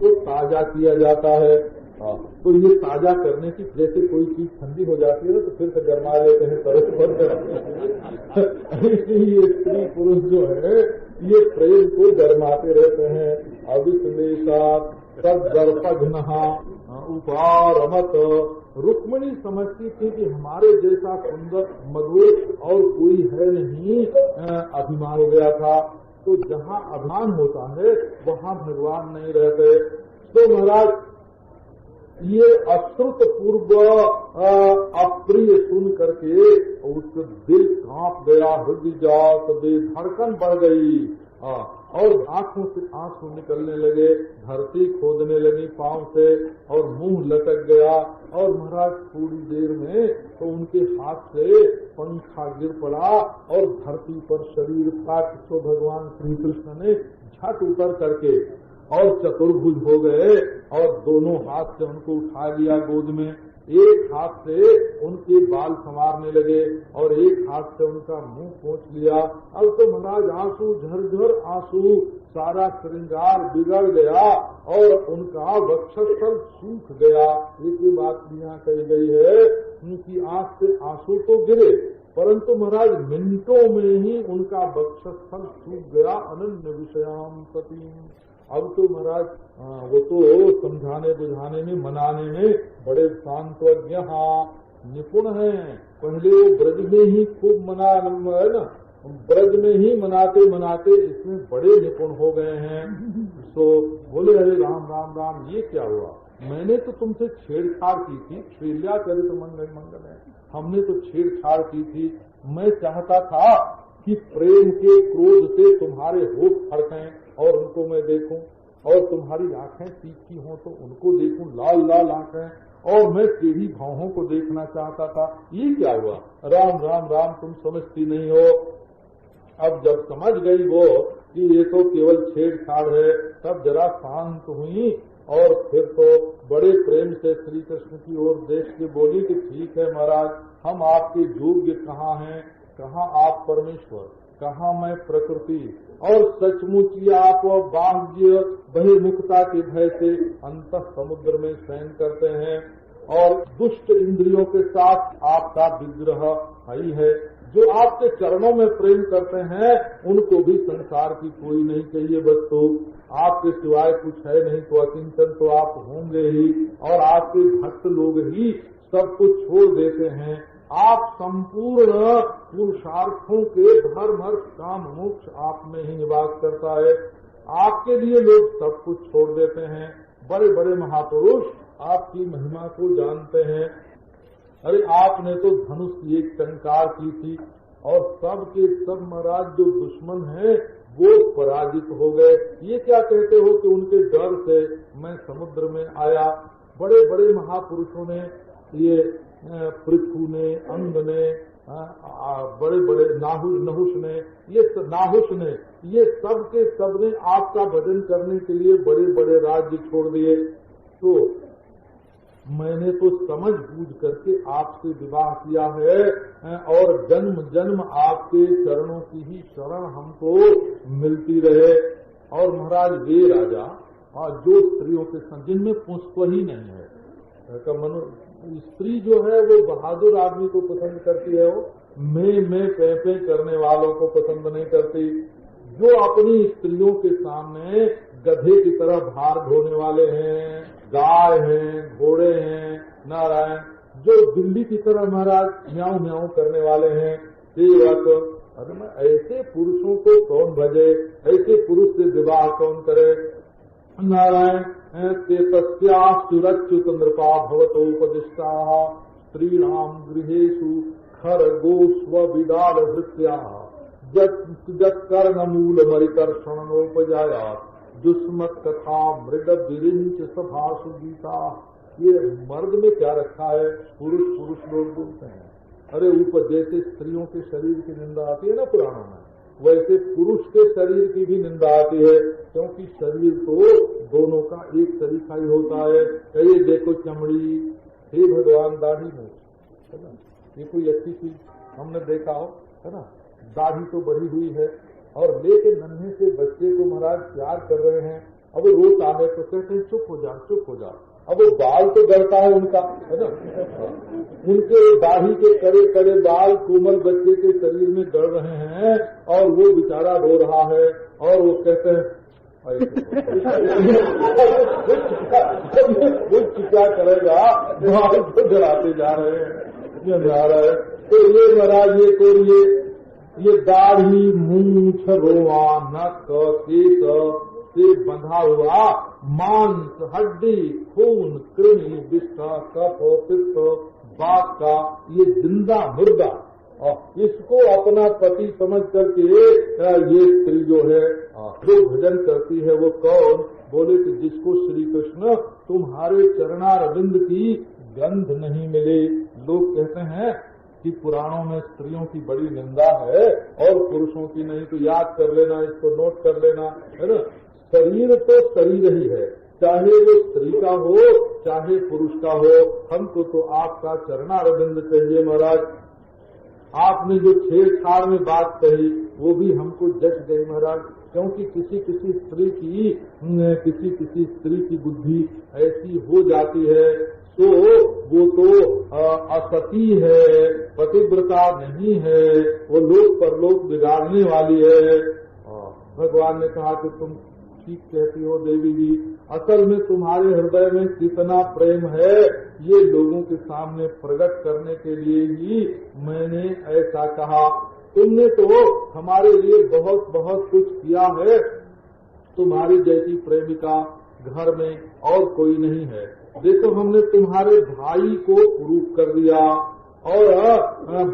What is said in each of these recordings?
उसको ताजा किया जाता है। तो ये ताजा करने की, जैसे कोई चीज ठंडी हो जाती है तो फिर से गरमा लेते हैं, तरह ये स्त्री पुरुष जो है ये प्रेम को गरमाते रहते हैं। अविश्लेषा सदर्पघ्नः उपारमत। रुक्मिणी समझती थी कि हमारे जैसा सुंदर मधुर और कोई है नहीं, अभिमान हो गया था। तो जहाँ अभिमान होता है वहाँ भगवान नहीं रहते। तो महाराज ये अश्रुत पूर्व अप्रिय सुन करके उसका दिल कांप गया, हृदय जात धड़कन बढ़ गई और आंखों से आंसू निकलने लगे, धरती खोदने लगी पांव से और मुंह लटक गया। और महाराज थोड़ी देर में तो उनके हाथ से पंखा गिर पड़ा और धरती पर शरीर काट। तो भगवान श्री कृष्ण ने झट उतर करके और चतुर्भुज हो गए और दोनों हाथ से उनको उठा लिया गोद में। एक हाथ से उनके बाल संवारने लगे और एक हाथ से उनका मुंह पोंछ लिया। अब तो महाराज आंसू झरझर आंसू, सारा श्रृंगार बिगड़ गया और उनका वक्षस्थल सूख गया। एक बात यहाँ कही गई है, उनकी आंख से आंसू तो गिरे परंतु महाराज मिनटों में ही उनका वक्षस्थल सूख गया। अनन्य विषयाम सती। अब तो महाराज वो तो समझाने बुझाने में, मनाने में बड़े शांतज्ञ निपुण हैं। पहले वो ब्रज में ही खूब मना है ना, ब्रज में ही मनाते मनाते इसमें बड़े निपुण हो गए हैं। तो बोले अरे राम राम राम, ये क्या हुआ? मैंने तो तुमसे छेड़छाड़ की थी, श्रील्याचरित मंगल है, हमने तो छेड़छाड़ की थी। मैं चाहता था कि प्रेम के क्रोध से तुम्हारे होठ फड़कें और उनको मैं देखूं, और तुम्हारी आंखें तीखी हों तो उनको देखूं, लाल लाल आंखें, और मैं टेढ़ी भावों को देखना चाहता था। ये क्या हुआ? राम राम राम, तुम समझती नहीं हो। अब जब समझ गई वो कि ये तो केवल छेड़छाड़ है, तब जरा शांत हुई और फिर तो बड़े प्रेम से श्री कृष्ण की ओर देख के बोली कि ठीक है महाराज, हम आपके योग्य कहाँ हैं, कहाँ आप परमेश्वर, कहाँ मैं प्रकृति, और सचमुच ही आप बाह्य बहिर्मुखता के भय से अंतः समुद्र में शयन करते हैं और दुष्ट इंद्रियों के साथ आपका विग्रह ही है। जो आपके चरणों में प्रेम करते हैं उनको भी संसार की कोई नहीं चाहिए वस्तु, आपके सिवाय कुछ है नहीं, तो अकिंचन तो आप होंगे ही, और आपके भक्त लोग ही सब कुछ छोड़ देते हैं। आप संपूर्ण पुरुषार्थों के धर्म अर्थ काम मोक्ष आप में ही निवास करता है। आपके लिए लोग सब कुछ छोड़ देते हैं। बड़े बड़े महापुरुष आपकी महिमा को जानते हैं। अरे आपने तो धनुष की एक टंकार की थी और सब के सब महाराज जो दुश्मन हैं वो पराजित हो गए। ये क्या कहते हो कि उनके डर से मैं समुद्र में आया? बड़े बड़े महापुरुषों ने, ये पृथु ने, अंग ने, बड़े बड़े नाहुष ने, ये सब के सब ने आपका भजन करने के लिए बड़े बड़े राज्य छोड़ दिए। तो मैंने तो समझ बूझ करके आपसे विवाह किया है और जन्म जन्म आपके चरणों की ही शरण हमको मिलती रहे। और महाराज वे राजा जो स्त्रियों के संग, जिनमें पुष्प ही नहीं है, स्त्री जो है वो बहादुर आदमी को पसंद करती है, वो मैं पे करने वालों को पसंद नहीं करती। जो अपनी स्त्रियों के सामने गधे की तरह भार ढोने वाले हैं, गाय हैं, घोड़े हैं, नारायण, जो बिल्ली की तरह महाराज म्याऊं म्याऊं करने वाले हैं, सेवक, अरे मैं ऐसे पुरुषों को कौन भजे, ऐसे पुरुष से विवाह कौन करे? नारायण सुरच्युत नृपा भवतोपदिष्टा स्त्रीणाम गृहेषु खरगोस्व विदाल भृत्या जत्कर्ण मूल मरिकर्षणोपजाया दुष्मत कथा मृद विरिंच सभासु गीता। ये मर्द में क्या रखा है? पुरुष पुरुष लोग बोलते हैं। अरे ऊपर जैसे स्त्रियों के शरीर की निंदा आती है ना पुराणों में, वैसे पुरुष के शरीर की भी निंदा आती है, क्योंकि शरीर तो दोनों का एक तरीका ही होता है। ये देखो चमड़ी, हे भगवान दाढ़ी मूछ, है ना, ये कोई अच्छी चीज हमने देखा हो, है ना, दाढ़ी तो बढ़ी हुई है और लेके नन्हे से बच्चे को महाराज प्यार कर रहे हैं, अब वो रोज आने तो कहते हैं चुप हो जा चुप हो जा। अब वो बाल तो गड़ता है उनका, है ना, उनके दाढ़ी के कड़े कड़े बाल कोमल बच्चे के शरीर में गड़ रहे हैं और वो बेचारा रो रहा है और वो कहते हैं वो क्या करेगा, बाल तो गड़ाते जा रहे हैं। तो ये महाराज ये दाढ़ी मूछ रोआ नख केस से बंधा हुआ मांस हड्डी खून कृमि विष्ठा कफ पित्त बात का ये जिंदा मुर्दा और इसको अपना पति समझ करके ये स्त्री जो है जो भजन करती है वो कौन? बोले कि जिसको श्री कृष्ण तुम्हारे चरणारविंद की गंध नहीं मिले। लोग कहते हैं कि पुराणों में स्त्रियों की बड़ी निंदा है और पुरुषों की नहीं, तो याद कर लेना, इसको नोट कर लेना, है ना। शरीर तो शरीर ही है, चाहे वो स्त्री का हो चाहे पुरुष का हो, हमको तो आपका चरणारविंद चाहिए महाराज। आपने जो छेड़छाड़ में बात कही वो भी हमको जच गई महाराज, क्योंकि किसी किसी स्त्री की बुद्धि ऐसी हो जाती है तो वो तो असती है, पतिव्रता नहीं है, वो लोक परलोक बिगाड़ने वाली है। भगवान ने कहा कि तुम ठीक कहती हो देवी जी, असल में तुम्हारे हृदय में कितना प्रेम है ये लोगों के सामने प्रकट करने के लिए ही मैंने ऐसा कहा। तुमने तो हमारे लिए बहुत बहुत कुछ किया है, तुम्हारी जैसी प्रेमिका घर में और कोई नहीं है। देखो हमने तुम्हारे भाई को कुरूप कर दिया और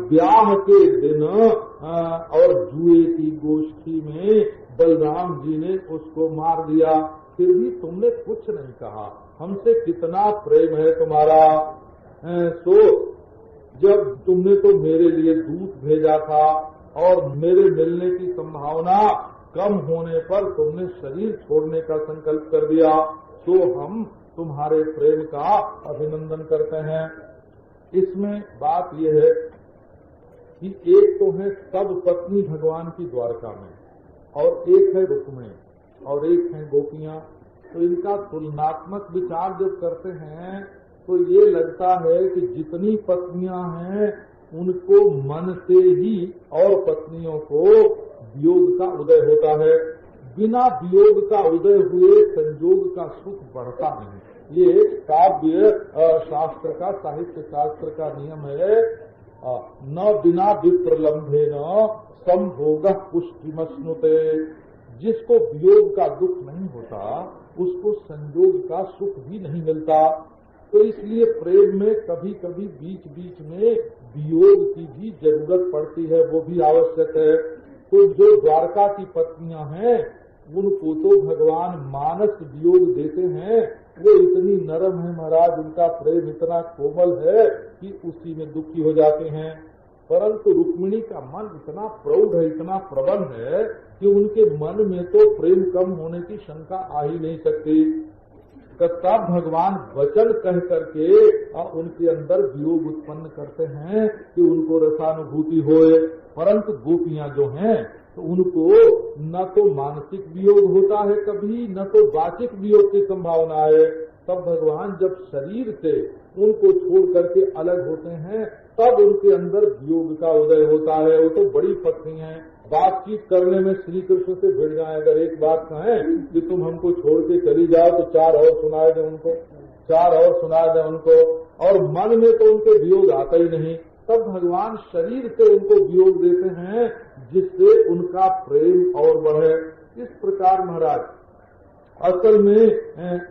ब्याह के दिन और जुए की गोष्ठी में बलराम जी ने उसको मार दिया, फिर भी तुमने कुछ नहीं कहा। हमसे कितना प्रेम है तुम्हारा। तो जब तुमने तो मेरे लिए दूत भेजा था और मेरे मिलने की संभावना कम होने पर तुमने शरीर छोड़ने का संकल्प कर दिया, तो हम तुम्हारे प्रेम का अभिनंदन करते हैं। इसमें बात यह है कि एक तो है सब पत्नी भगवान की द्वारका में और एक है रुक्मिणी और एक है गोपियां। तो इनका तुलनात्मक विचार जब करते हैं तो ये लगता है कि जितनी पत्नियां हैं उनको मन से ही और पत्नियों को वियोग का उदय होता है। बिना वियोग का उदय हुए संयोग का सुख बढ़ता नहीं। ये काव्य शास्त्र का, साहित्य शास्त्र का नियम है। न बिना विप्रलम्भे न संभोग पुष्टिमश्नुते। जिसको वियोग का दुख नहीं होता उसको संयोग का सुख भी नहीं मिलता। तो इसलिए प्रेम में कभी कभी बीच बीच में वियोग की भी जरूरत पड़ती है, वो भी आवश्यक है। तो जो द्वारका की पत्नियां हैं उनको तो भगवान मानस वियोग देते हैं। वो इतनी नरम है महाराज, उनका प्रेम इतना कोमल है कि उसी में दुखी हो जाते हैं। परंतु रुक्मिणी का मन इतना प्रौढ़ है, इतना प्रबल है कि उनके मन में तो प्रेम कम होने की शंका आ ही नहीं सकती। तब भगवान वचन कह करके उनके अंदर वियोग उत्पन्न करते हैं कि उनको रसानुभूति होए। परंतु गोपियां जो हैं तो उनको न तो मानसिक वियोग होता है कभी, न तो वाचिक वियोग की संभावना है। तब भगवान जब शरीर से उनको छोड़ करके अलग होते हैं तब उनके अंदर वियोग का उदय होता है। वो तो बड़ी पत्नी है, बातचीत करने में श्री कृष्ण से भिड़ जाए। अगर एक बात कहें कि तुम हमको छोड़ के चली जाओ तो चार और सुना दें उनको, चार और सुना दें उनको, और मन में तो उनके वियोग आता ही नहीं। तब भगवान शरीर से उनको वियोग देते हैं जिससे उनका प्रेम और बढ़े। इस प्रकार महाराज असल में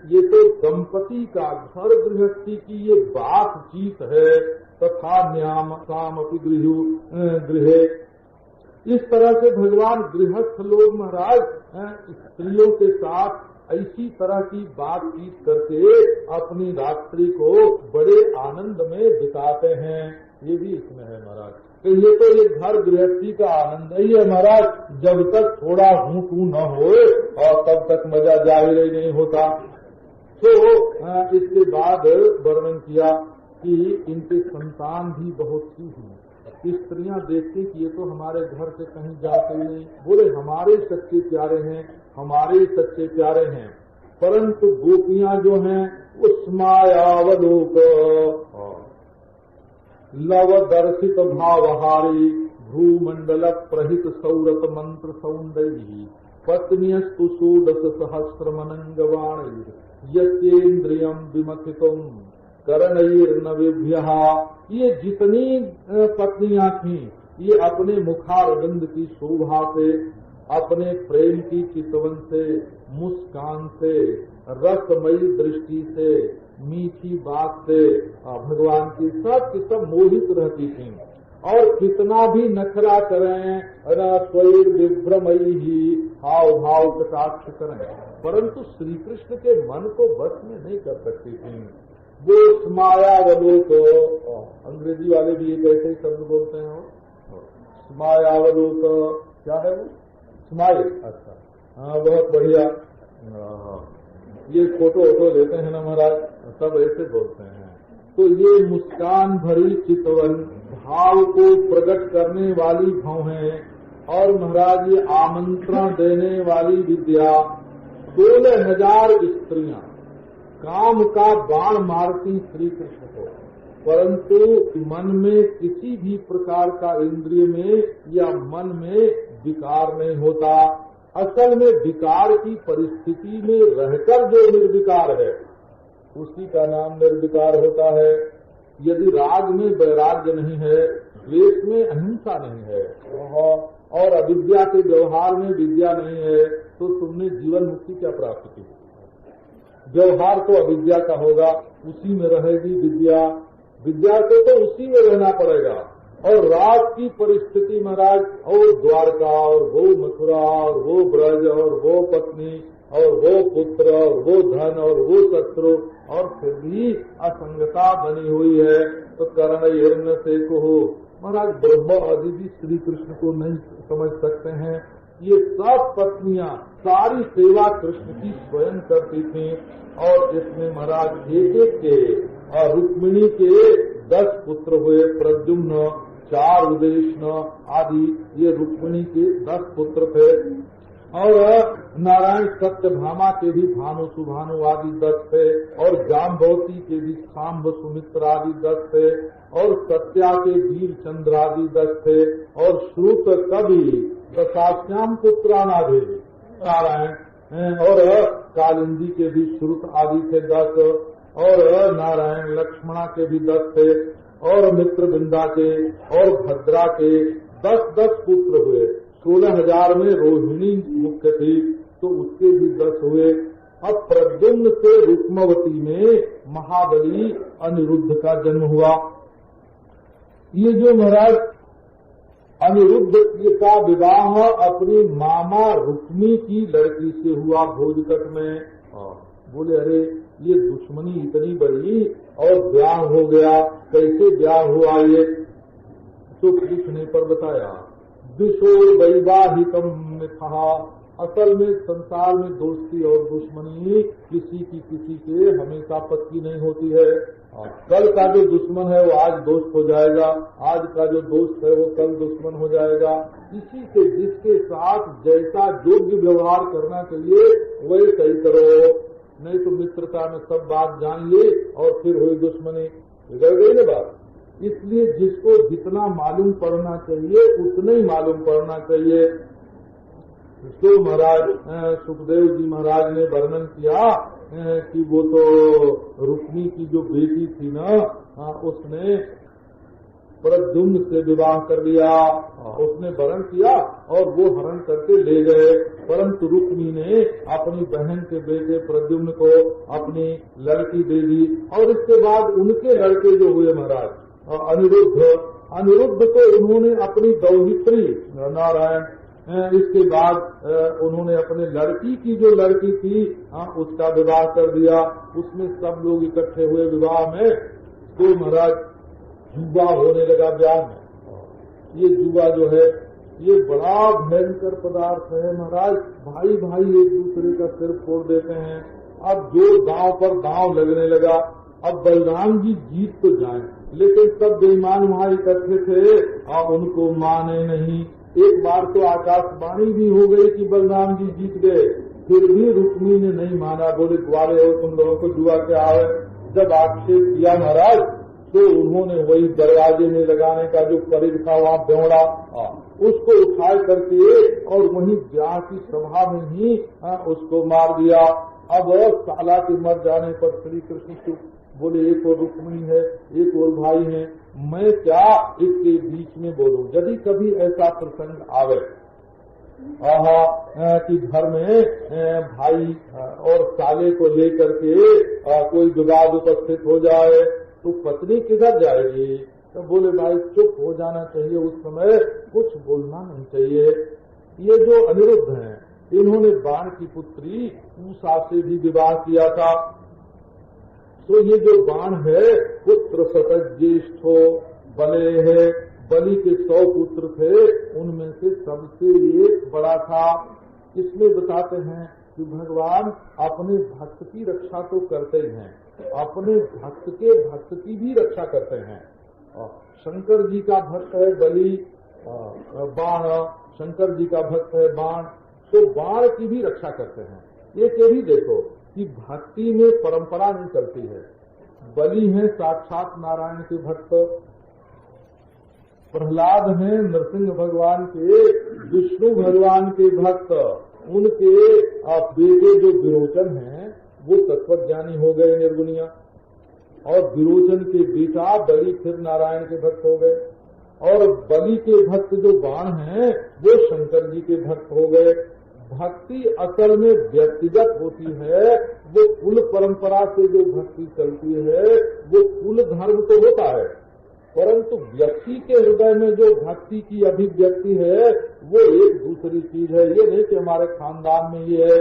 ये तो दंपति का घर गृहस्थी की ये बातचीत है। तथा न्याम साम अपि गृहे। इस तरह से भगवान गृहस्थ लोग महाराज स्त्रियों के साथ ऐसी तरह की बातचीत करके अपनी रात्रि को बड़े आनंद में बिताते हैं। ये भी इसमें है महाराज। तो ये घर गृहस्थी का आनंद ही है महाराज। जब तक थोड़ा हूँ तू न हो और तब तक मजा जाहिर ही नहीं होता। तो इसके बाद वर्णन किया कि इनके संतान भी बहुत सी हुई। स्त्रियां देखती कि ये तो हमारे घर से कहीं जाते नहीं। बोले हमारे सच्चे प्यारे हैं, हमारे सच्चे प्यारे हैं। परंतु गोपियां जो हैं उस मायावलोक लव दर्शित भावहारी भूमंडल प्रहित सौरत मंत्र सौंदर्य पत्नियस्तु षोडश सहस्र मनंगवाणी यतेन्द्रियम विमथितुम करणैर्नवेभ्यः। ये जितनी पत्नियां थीं ये अपने मुखारविंद की शोभा से, अपने प्रेम की चितवन से, मुस्कान से, रसमयी दृष्टि से, मीठी बात से भगवान की सब मोहित रहती थीं। और कितना भी नखरा करें, स्वैर विभ्रमयी ही हाव भाव कटाक्ष करें, परंतु श्री कृष्ण के मन को बस में नहीं कर सकती थी। वो स्मायावलोक, अंग्रेजी वाले भी एक ऐसे ही शब्द बोलते हैं, स्मायावलोक क्या है वो? स्माइल। अच्छा, हाँ, बहुत बढ़िया। ये फोटो वोटो लेते हैं ना महाराज, सब ऐसे बोलते हैं। तो ये मुस्कान भरी चितवन, भाव को प्रकट करने वाली भौहें और महाराज ये आमंत्रण देने वाली विद्या, 16,000 स्त्रियां काम का बाण मारती श्री कृष्ण को, परंतु मन में किसी भी प्रकार का इंद्रिय में या मन में विकार नहीं होता। असल में विकार की परिस्थिति में रहकर जो निर्विकार है उसी का नाम निर्विकार होता है। यदि राग में वैराग्य नहीं है, द्वेष में अहिंसा नहीं है और अविद्या के व्यवहार में विद्या नहीं है, तो तुमने जीवन मुक्ति क्या प्राप्त की? व्यवहार तो अविद्या का होगा, उसी में रहेगी विद्या। विद्या को तो उसी में रहना पड़ेगा। और राग की परिस्थिति महाराज, और द्वारका और वो मथुरा और वो ब्रज और वो पत्नी और वो पुत्र और वो धन और वो शत्रु, और फिर भी असंगता बनी हुई है, तो कर्ण हिरण्य से को हो महाराज, ब्रह्मा आदि भी श्री कृष्ण को नहीं समझ सकते हैं। ये सब पत्नियां सारी सेवा कृष्ण की स्वयं करती थीं। और इसमें महाराज एक एक के रुक्मिणी के 10 पुत्र हुए, प्रद्युम्न, 4 उदेशन आदि, ये रुक्मिणी के 10 पुत्र थे। और नारायण सत्यभामा के भी भानु सुभानु आदि 10 थे, और जाम्बवती के भी सांब सुमित्र आदि 10 थे, और सत्या के वीर चंद्र आदि 10 थे, और श्रुत कवि दशाश्याम पुत्रानादि नारायण, और कालिंदी के भी श्रुत आदि थे 10, और नारायण लक्ष्मणा के भी 10 थे, और मित्रविंदा के और भद्रा के 10-10 पुत्र हुए। 16,000 में रोहिणी मुख्य थी, तो उसके भी 10 हुए। अब प्रद्युम्न से रुक्मवती में महाबली अनिरुद्ध का जन्म हुआ। ये जो महाराज अनिरुद्ध का विवाह अपनी मामा रुक्मी की लड़की से हुआ भोजकट में। बोले अरे ये दुश्मनी इतनी बड़ी और ब्याह हो गया, कैसे ब्याह हुआ ये? तो पूछने पर बताया दुशोर वैवाहिकम मिथा, असल में संसार में दोस्ती और दुश्मनी किसी की किसी के हमेशा पक्की नहीं होती है। कल का जो दुश्मन है वो आज दोस्त हो जाएगा, आज का जो दोस्त है वो कल दुश्मन हो जाएगा। इसी से जिसके साथ जैसा योग्य व्यवहार करना चाहिए वैसा ही करो, नहीं तो मित्रता में सब बात जान ली और फिर हुई दुश्मनी, बिगड़ गई ना बात। इसलिए जिसको जितना मालूम पड़ना चाहिए उतना ही मालूम पड़ना चाहिए। तो महाराज सुखदेव जी महाराज ने वर्णन किया कि वो तो रुक्मी की जो बेटी थी ना, उसने प्रद्युम्न से विवाह कर लिया, उसने वरण किया और वो हरण करके ले गए, परंतु रुक्मी ने अपनी बहन के बेटे प्रद्युम्न को अपनी लड़की दे दी। और इसके बाद उनके लड़के जो हुए महाराज अनिरुद्ध को उन्होंने अपनी दौहित्री नारायण, इसके बाद उन्होंने अपने लड़की की जो लड़की थी उसका विवाह कर दिया। उसमें सब लोग इकट्ठे हुए विवाह में, तो महाराज जुआ होने लगा ब्याह में। ये जुआ जो है ये बड़ा भयंकर पदार्थ है महाराज, भाई भाई एक दूसरे का सिर फोड़ देते हैं। अब जो दांव पर दांव लगने लगा, अब बलराम जी जीत तो जाए, लेकिन सब बेईमान वहाँ इकट्ठे थे और उनको माने नहीं। एक बार तो आकाशवाणी भी हो गई कि बलराम जी जीत गए, फिर भी रुक्मी ने नहीं माना, बोले ग्वाले हो तुम लोगों को जुआ क्या है। जब आक्षेप किया महाराज तो उन्होंने वही दरवाजे में लगाने का जो परिध था वहाँ बेवड़ा उसको उठा करके और वहीं ब्याह की सभा में ही उसको मार दिया। अब साला के मर जाने पर श्री कृष्ण बोले एक और रुक्मिणी है, एक और भाई है, मैं क्या इसके बीच में बोलूं। यदि कभी ऐसा प्रसंग आवे कि घर में भाई और साले को लेकर के कोई विवाद उपस्थित हो जाए तो पत्नी किधर जाएगी। तो बोले भाई चुप हो जाना चाहिए, उस समय कुछ बोलना नहीं चाहिए। ये जो अनिरुद्ध हैं इन्होंने बाण की पुत्री उषा से भी विवाह किया था। तो ये जो बाण है पुत्र सतत ज्येष्ठो बले है, बलि के 100 पुत्र थे, उनमें से सबसे ये बड़ा था। इसमें बताते हैं कि भगवान अपने भक्त की रक्षा तो करते ही हैं, अपने भक्त के भक्त की भी रक्षा करते हैं। शंकर जी का भक्त है बलि, बाण, शंकर जी का भक्त है बाण, तो बाण की भी रक्षा करते हैं। ये भी देखो कि भक्ति में परंपरा नहीं चलती है। बलि है साक्षात नारायण के भक्त, प्रहलाद हैं नरसिंह भगवान के, विष्णु भगवान के भक्त, उनके बेटे जो विरोचन हैं वो तत्वज्ञानी हो गए निर्गुणिया, और विरोचन के बेटा बलि फिर नारायण के भक्त हो गए, और बलि के भक्त जो बाण हैं वो शंकर जी के भक्त हो गए। भक्ति असल में व्यक्तिगत होती है, वो कुल परंपरा से जो भक्ति चलती है वो कुल धर्म तो होता है, परंतु व्यक्ति के हृदय में जो भक्ति की अभिव्यक्ति है वो एक दूसरी चीज है। ये नहीं कि हमारे खानदान में ये है,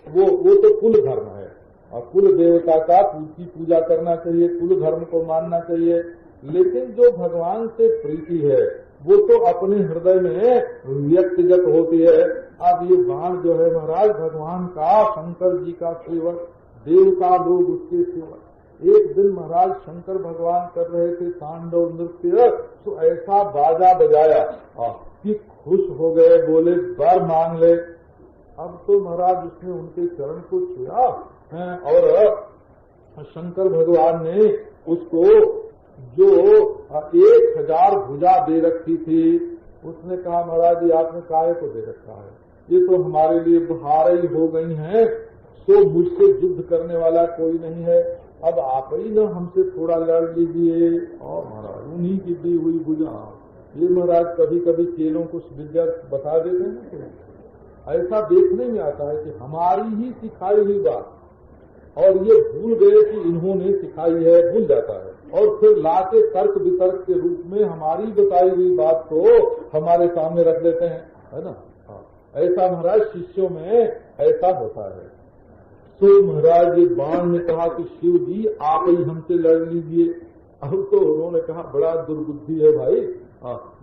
वो तो कुल धर्म है, और कुल देवता का की पूजा करना चाहिए, कुल धर्म को मानना चाहिए। लेकिन जो भगवान से प्रीति है वो तो अपने हृदय में व्यक्तिगत होती है। अब ये बाण जो है महाराज भगवान का, शंकर जी का सेवक, देवता लोग उसके सेवक। एक दिन महाराज शंकर भगवान कर रहे थे तांडव नृत्य, तो ऐसा बाजा बजाया कि खुश हो गए, बोले वर मांग ले। अब तो महाराज उसने उनके चरण को छुआ और शंकर भगवान ने उसको जो 1000 भुजा दे रखी थी, उसने कहा महाराज जी आपने काहे को दे रखा है, ये तो हमारे लिए भार ही हो गई हैं, तो मुझसे युद्ध करने वाला कोई नहीं है, अब आप ही न हमसे थोड़ा लड़ लीजिए। और महाराज उन्हीं की दी हुई भुजा, ये महाराज कभी कभी चेलों को विद्या बता देते हैं ना, ऐसा देखने में आता है कि हमारी ही सिखाई हुई बात और ये भूल गए कि इन्होंने सिखाई है, भूल जाता है, और फिर लाके तर्क वितर्क के रूप में हमारी बताई हुई बात को हमारे सामने रख देते हैं, है ना। ऐसा महाराज शिष्यों में ऐसा होता है। तो महाराज ये बाण ने कहा कि शिव जी आप ही हमसे लड़ लीजिए। अब तो उन्होंने कहा बड़ा दुर्बुद्धि है भाई,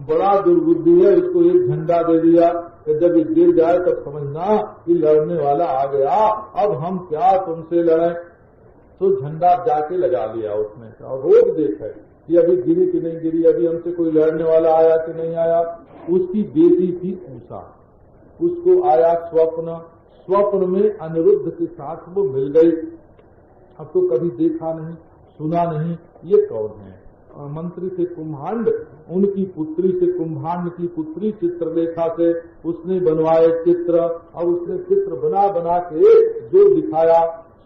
बड़ा दुर्बुद्धि है, इसको एक झंडा दे दिया कि जब ये गिर जाए तब समझना कि लड़ने वाला आ गया, अब हम क्या तुमसे लड़ें। तो झंडा जाके लगा लिया उसने, और रोज देखे कि अभी गिरी कि नहीं गिरी, अभी हमसे कोई लड़ने वाला आया कि नहीं आया। उसकी बेटी थी उषा, उसको आया स्वप्न, स्वप्न में अनिरुद्ध के साथ वो मिल गई। अब तो कभी देखा नहीं सुना नहीं, ये कौन है। मंत्री से कुंभांड, उनकी पुत्री से कुंभांड की पुत्री चित्रलेखा से उसने बनवाए चित्र, और उसने चित्र बना बना के जो दिखाया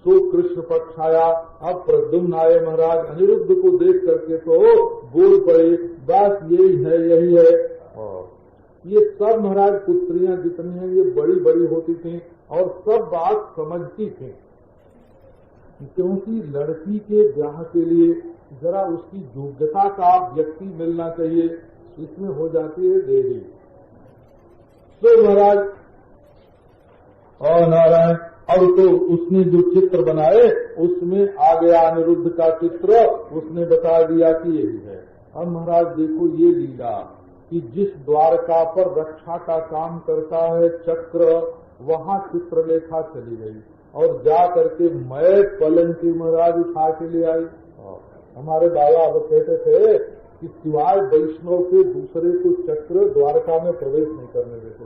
सो कृष्ण पक्ष आया। अब प्रद्युम्न आए महाराज, अनिरुद्ध को देख करके तो बोल पड़े बस यही है यही है। और ये सब महाराज पुत्रियां जितनी हैं ये बड़ी बड़ी होती थी और सब बात समझती थी, क्योंकि लड़की के ब्याह के लिए जरा उसकी योग्यता का व्यक्ति मिलना चाहिए, इसमें हो जाती है देरी। तो महाराज और नारायण, अब तो उसने जो चित्र बनाए उसमें आ गया अनिरुद्ध का चित्र, उसने बता दिया कि यही है। अब महाराज देखो ये लीला कि जिस द्वारका पर रक्षा का काम करता है चक्र, वहाँ चित्रलेखा चली गई और जा करके मैं पलंकी महाराज उठा के ले आई। हमारे बाबा अब कहते थे कि सिवाय वैष्णव के दूसरे को चक्र द्वारका में प्रवेश नहीं करने देते।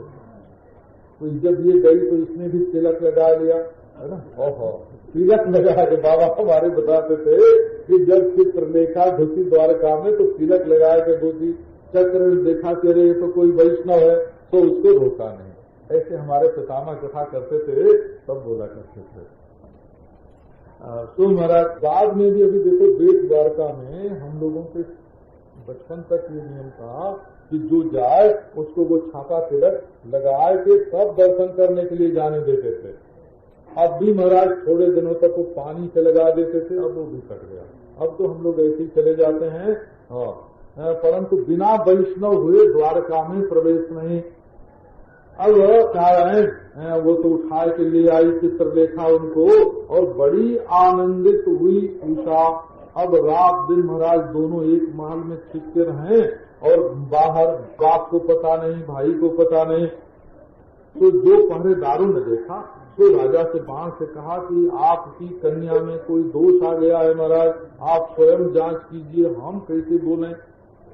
तो जब ये गई तो इसने भी तिलक लगा लिया, है ना। ओहो, तिलक लगा के बाबा हमारे बताते थे कि जब चित्रलेखा घुसी द्वारका में तो तिलक लगा के घुसी, चक्र देखा कि अरे ये तो कोई वैष्णव है, तो उसको रोका नहीं। ऐसे हमारे पितामह कथा करते थे, तब बोला करते थे। तो महाराज बाद में भी अभी देखो बेट द्वारका में हम लोगों के बचपन तक ये नियम था कि जो जाए उसको वो छापा तिलक लगाए के सब दर्शन करने के लिए जाने देते थे। अब भी महाराज थोड़े दिनों तक वो पानी से लगा देते थे, अब वो भी कट गया। अब तो हम लोग ऐसे ही चले जाते हैं। हाँ, परंतु बिना वैष्णव हुए द्वारका में प्रवेश नहीं। अब क्या है, वो तो उठाए के लिए आई चित्रलेखा उनको, और बड़ी आनंदित हुई उषा। अब रात दिन महाराज दोनों एक महल में छिपके रहे, और बाहर बाप को पता नहीं, भाई को पता नहीं। तो जो पहरेदारों ने देखा तो राजा से बाण से कहा कि आपकी कन्या में कोई दोष आ गया है महाराज, आप स्वयं जांच कीजिए, हम कैसे बोलें।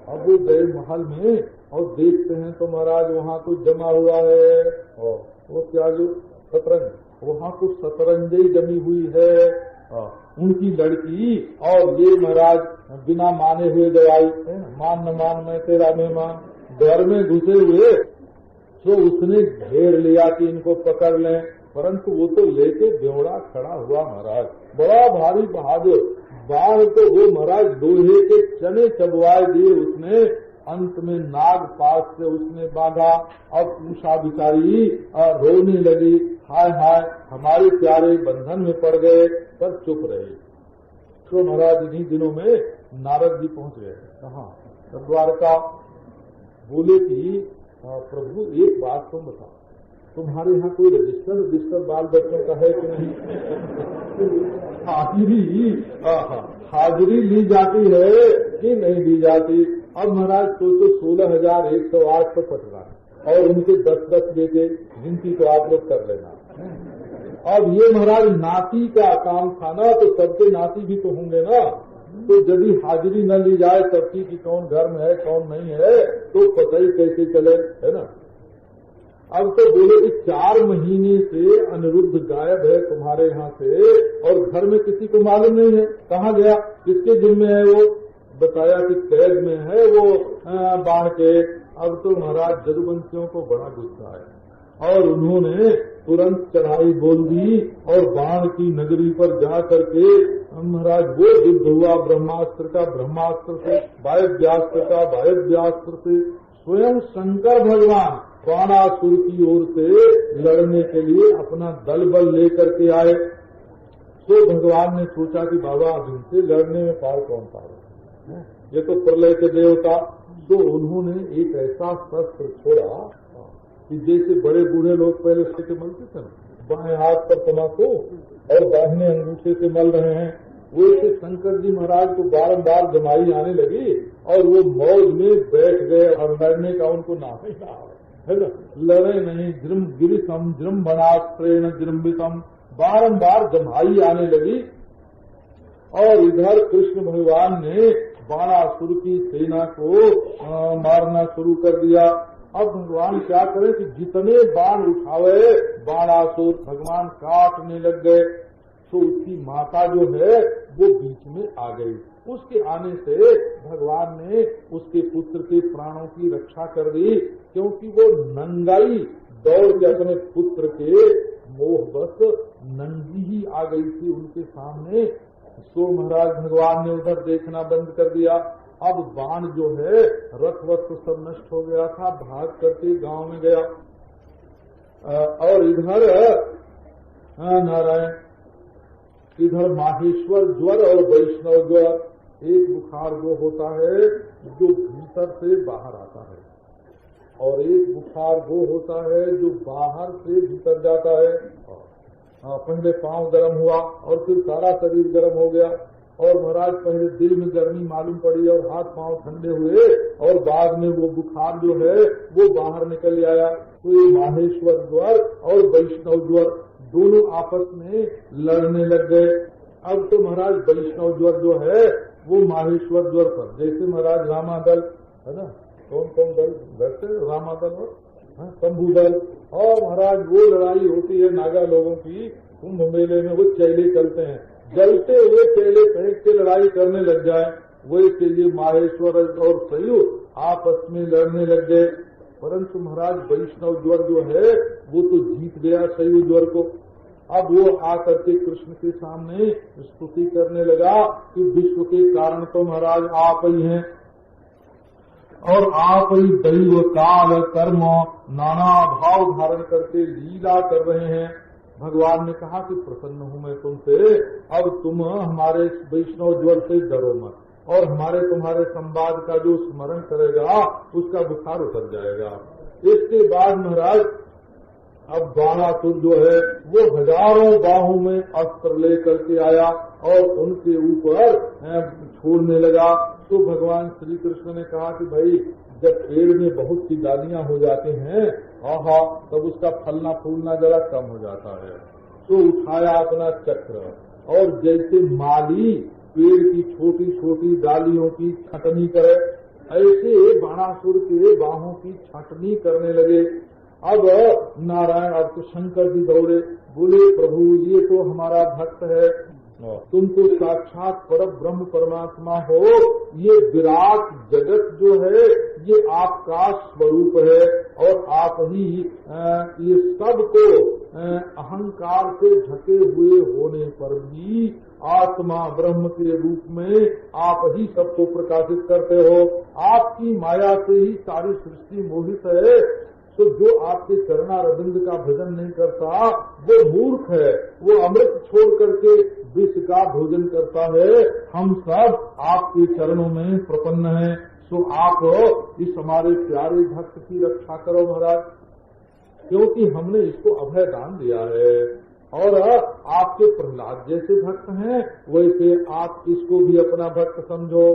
अब वो गए महल में और देखते हैं तो महाराज वहाँ तो जमा हुआ है, और वो क्या जो शतरंज, वहाँ कुछ शतरंजी जमी हुई है, उनकी लड़की, और ये महाराज बिना माने हुए दवाई, मान न मान मैं तेरा मेहमान, घर में घुसे हुए। तो उसने घेर लिया कि इनको पकड़ लें, परंतु वो तो लेके बेवड़ा खड़ा हुआ महाराज, बड़ा भारी बहादुर। बाण तो वो महाराज लोहे के चने चबवाए दिए उसने, अंत में नाग पास से उसने बांधा। अब उषा बिचारी रोने लगी, हाय हाय हमारे प्यारे बंधन में पड़ गए, पर चुप रहे। तो महाराज इन्हीं दिनों में नारद जी पहुंच गए। कहाँ? द्वारका। बोले कि प्रभु एक बात तुम बताओ, तुम्हारे यहाँ कोई रजिस्टर बाल बच्चों का है कि नहीं? हाजिरी ली जाती है कि नहीं ली जाती? अब महाराज सोचो 16,108 पर पट रहा है, और उनके 10-10 बेटे, जिनकी तो आप लोग कर लेना। अब ये महाराज नाती का काम था ना, तो सबके नाती भी तो होंगे ना। तो यदि हाजिरी न ली जाए सबकी कि कौन घर में है कौन नहीं है, तो पता ही कैसे चले, है ना। अब तो बोले कि 4 महीने से अनिरुद्ध गायब है तुम्हारे यहाँ से, और घर में किसी को मालूम नहीं है कहाँ गया, किसके जिम्मे है वो। बताया कि कैद में है वो बाढ़ के। अब तो महाराज जदुवंशियों को बड़ा गुस्सा है, और उन्होंने तुरंत चढ़ाई बोल दी, और बाण की नगरी पर जा करके महाराज वो युद्ध हुआ, ब्रह्मास्त्र का ब्रह्मास्त्र से, वायव्यास्त्र का वायव्यास्त्र से। स्वयं शंकर भगवान बाणासुर की ओर से लड़ने के लिए अपना दल बल लेकर के आए। तो भगवान ने सोचा कि बाबा अब इनसे लड़ने में पार कौन पाए, ये तो प्रलय के देवता। तो उन्होंने एक ऐसा शस्त्र छोड़ा कि जैसे बड़े बूढ़े लोग पहले से मलते थे ना, बाएं हाथ पर तमाकू और दाहिने अंगूठे से मल रहे हैं, वैसे शंकर जी महाराज को बारंबार जमाई आने लगी, और वो मौज में बैठ गए, और लड़ने का उनको नाम ही ना है ना। लड़े नहीं, गिरिशम जृम्भणास्त्रेण जृम्भितम, बारंबार जमाई आने लगी। और इधर कृष्ण भगवान ने बाणासुर की सेना को मारना शुरू कर दिया। अब भगवान क्या करें कि जितने बाण उठावे बाणासुर भगवान काटने लग गए। तो उसकी माता जो है वो बीच में आ गई। उसके आने से भगवान ने उसके पुत्र के प्राणों की रक्षा कर दी, क्योंकि वो नंगाई दौड़ के अपने पुत्र के मोहबस नंगी ही आ गई थी उनके सामने। सो महाराज भगवान ने उधर देखना बंद कर दिया। अब बाण जो है रथ वस्त्र सब नष्ट हो गया था, भाग करके गांव में गया। और इधर नारायण, इधर माहेश्वर ज्वर और वैष्णव ज्वर, एक बुखार वो होता है जो भीतर से बाहर आता है, और एक बुखार वो होता है जो बाहर से भीतर जाता है। पहले पांव गर्म हुआ और फिर सारा शरीर गर्म हो गया, और महाराज पहले दिल में गर्मी मालूम पड़ी और हाथ पांव ठंडे हुए, और बाद में वो बुखार जो है वो बाहर निकल आया। तो ये माहेश्वर ज्वर और वैष्णव ज्वर दोनों आपस में लड़ने लग गए। अब तो महाराज वैष्णव ज्वर जो है वो माहेश्वर ज्वर पर, जैसे महाराज रामादल है ना, कौन कौन दल वैसे रामादल और शंभू दल। और महाराज वो लड़ाई होती है नागा लोगों की कुंभ मेले में, वो चेले चलते हैं, जलते हुए चेले फेंक के लड़ाई करने लग जाए, वैसे ये माहेश्वर और सयु आपस में लड़ने लग गए। परंतु महाराज वैष्णव ज्वर जो है वो तो जीत गया सयु ज्वर को। अब वो आकर के कृष्ण के सामने स्तुति करने लगा कि विश्व के कारण तो महाराज आप ही हैं और आप ही दैव काल कर्म नाना भाव धारण करके लीला कर रहे हैं। भगवान ने कहा कि प्रसन्न हूँ मैं तुमसे, अब तुम हमारे वैष्णव ज्वर से डरो मत, और हमारे तुम्हारे संवाद का जो स्मरण करेगा उसका बुखार उतर जाएगा। इसके बाद महाराज अब बाणासुर जो है वो हजारों बाहों में अस्त्र लेकर के आया और उनके ऊपर छोड़ने लगा। तो भगवान श्री कृष्ण ने कहा कि भाई जब पेड़ में बहुत सी डालियां हो जाते हैं तब उसका फलना फूलना जरा कम हो जाता है। तो उठाया अपना चक्र और जैसे माली पेड़ की छोटी छोटी डालियों की छटनी करे, ऐसे बाणासुर के बाहों की छटनी करने लगे। अब नारायण, अब तो शंकर जी दौड़े, बोले प्रभु ये तो हमारा भक्त है, तुम तो साक्षात पर ब्रह्म परमात्मा हो, ये विराट जगत जो है ये आपका स्वरूप है और आप ही ये सब को अहंकार से ढके हुए होने पर भी आत्मा ब्रह्म के रूप में आप ही सबको प्रकाशित करते हो। आपकी माया से ही सारी सृष्टि मोहित है। तो जो आपके चरणारविंद का भजन नहीं करता वो मूर्ख है, वो अमृत छोड़ करके विष का भोजन करता है। हम सब आपके चरणों में प्रपन्न हैं, तो आप इस हमारे प्यारे भक्त की रक्षा करो महाराज, क्योंकि हमने इसको अभय दान दिया है और आपके प्रहलाद जैसे भक्त हैं वैसे आप इसको भी अपना भक्त समझो।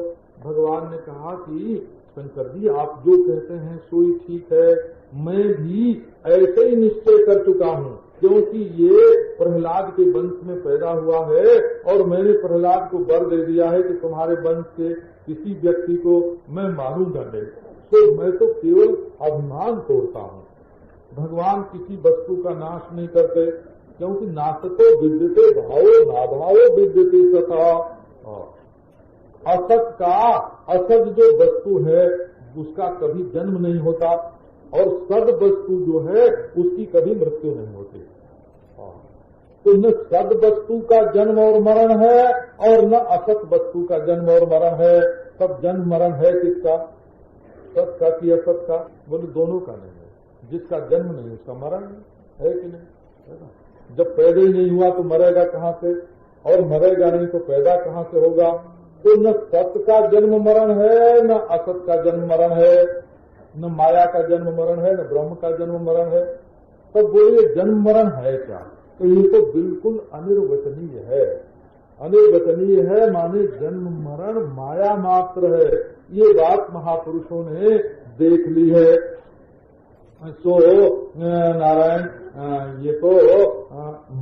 भगवान ने कहा कि शंकर जी आप जो कहते हैं सो ही ठीक है, मैं भी ऐसे ही निश्चय कर चुका हूँ, क्योंकि ये प्रहलाद के वंश में पैदा हुआ है और मैंने प्रहलाद को वर दे दिया है कि तुम्हारे वंश के किसी व्यक्ति को मैं मारूंगा नहीं। तो मैं तो केवल अभिमान तोड़ता हूँ। भगवान किसी वस्तु का नाश नहीं करते, क्योंकि नाशतो विद्यते भावो नाभावो विद्यते तथा। असत जो वस्तु है उसका कभी जन्म नहीं होता और सद वस्तु जो है उसकी कभी मृत्यु नहीं होती। तो न सद वस्तु का जन्म और मरण है और न असत वस्तु का जन्म और मरण है। तब जन्म मरण है किसका, सत का कि असत का? बोले दोनों का नहीं है। जिसका जन्म नहीं उसका मरण है कि नहीं? जब पैदा ही नहीं हुआ तो मरेगा कहाँ से, और मरेगा नहीं तो पैदा कहाँ से होगा? तो न सत का जन्म मरण है न असत का जन्म मरण है, न माया का जन्म मरण है न ब्रह्म का जन्म मरण है। तब बोलिए जन्म मरण है क्या? तो ये तो बिल्कुल अनिर्वचनीय है। अनिर्वचनीय है माने जन्म मरण माया मात्र है। ये बात महापुरुषों ने देख ली है। सो नारायण ये तो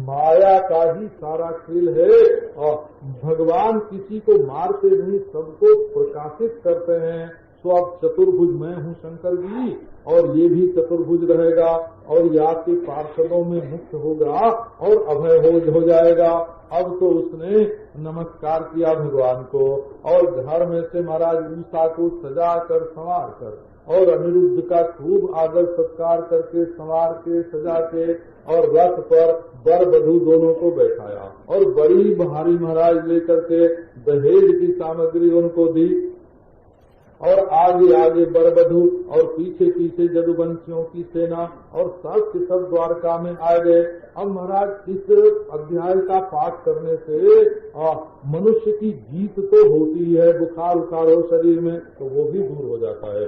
माया का ही सारा खेल है और भगवान किसी को मारते नहीं, सबको प्रकाशित करते हैं। तो अब चतुर्भुज मैं हूँ शंकर जी और ये भी चतुर्भुज रहेगा और ये आपके पार्षदों में मुक्त होगा और अभय हो जाएगा। अब तो उसने नमस्कार किया भगवान को और घर में से महाराज ऊषा को सजा कर संवार कर और अनिरुद्ध का खूब आदर सत्कार करके संवार के सजा के और रथ पर वर वधू दोनों को बैठाया और बड़ी भारी महाराज लेकर के दहेज की सामग्री उनको दी और आगे आगे वर वधू और पीछे पीछे जदुवंशियों की सेना और सब के सब द्वारका में आ गए। अब महाराज इस अध्याय का पाठ करने से मनुष्य की जीत तो होती है, बुखार उखार हो शरीर में तो वो भी दूर हो जाता है।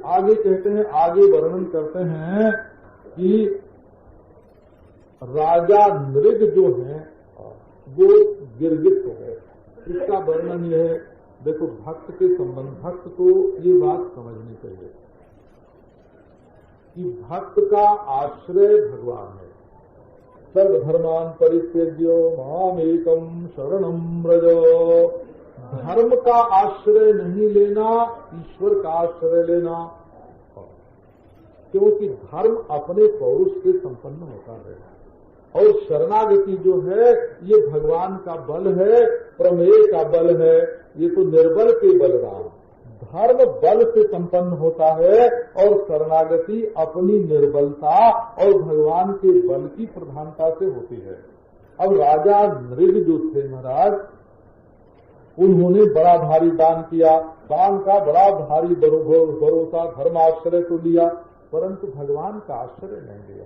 आगे कहते हैं, आगे वर्णन करते हैं कि राजा नृग जो है वो गिरगिट है। इसका वर्णन यह है, देखो भक्त के संबंध, भक्त को ये बात समझनी चाहिए कि भक्त का आश्रय भगवान है। सर्वधर्मान परित्यज्य माम एकम शरणम व्रज। धर्म का आश्रय नहीं लेना, ईश्वर का आश्रय लेना। क्योंकि धर्म अपने पौरुष से संपन्न होता है और शरणागति जो है ये भगवान का बल है, प्रमेय का बल है। ये तो निर्बल के बलराम। धर्म बल से संपन्न होता है और शरणागति अपनी निर्बलता और भगवान के बल की प्रधानता से होती है। अब राजा नृग जो थे महाराज, उन्होंने बड़ा भारी दान किया, दान का बड़ा भारी भरोसा धर्माश्रय तो लिया, परंतु भगवान का आश्रय नहीं लिया।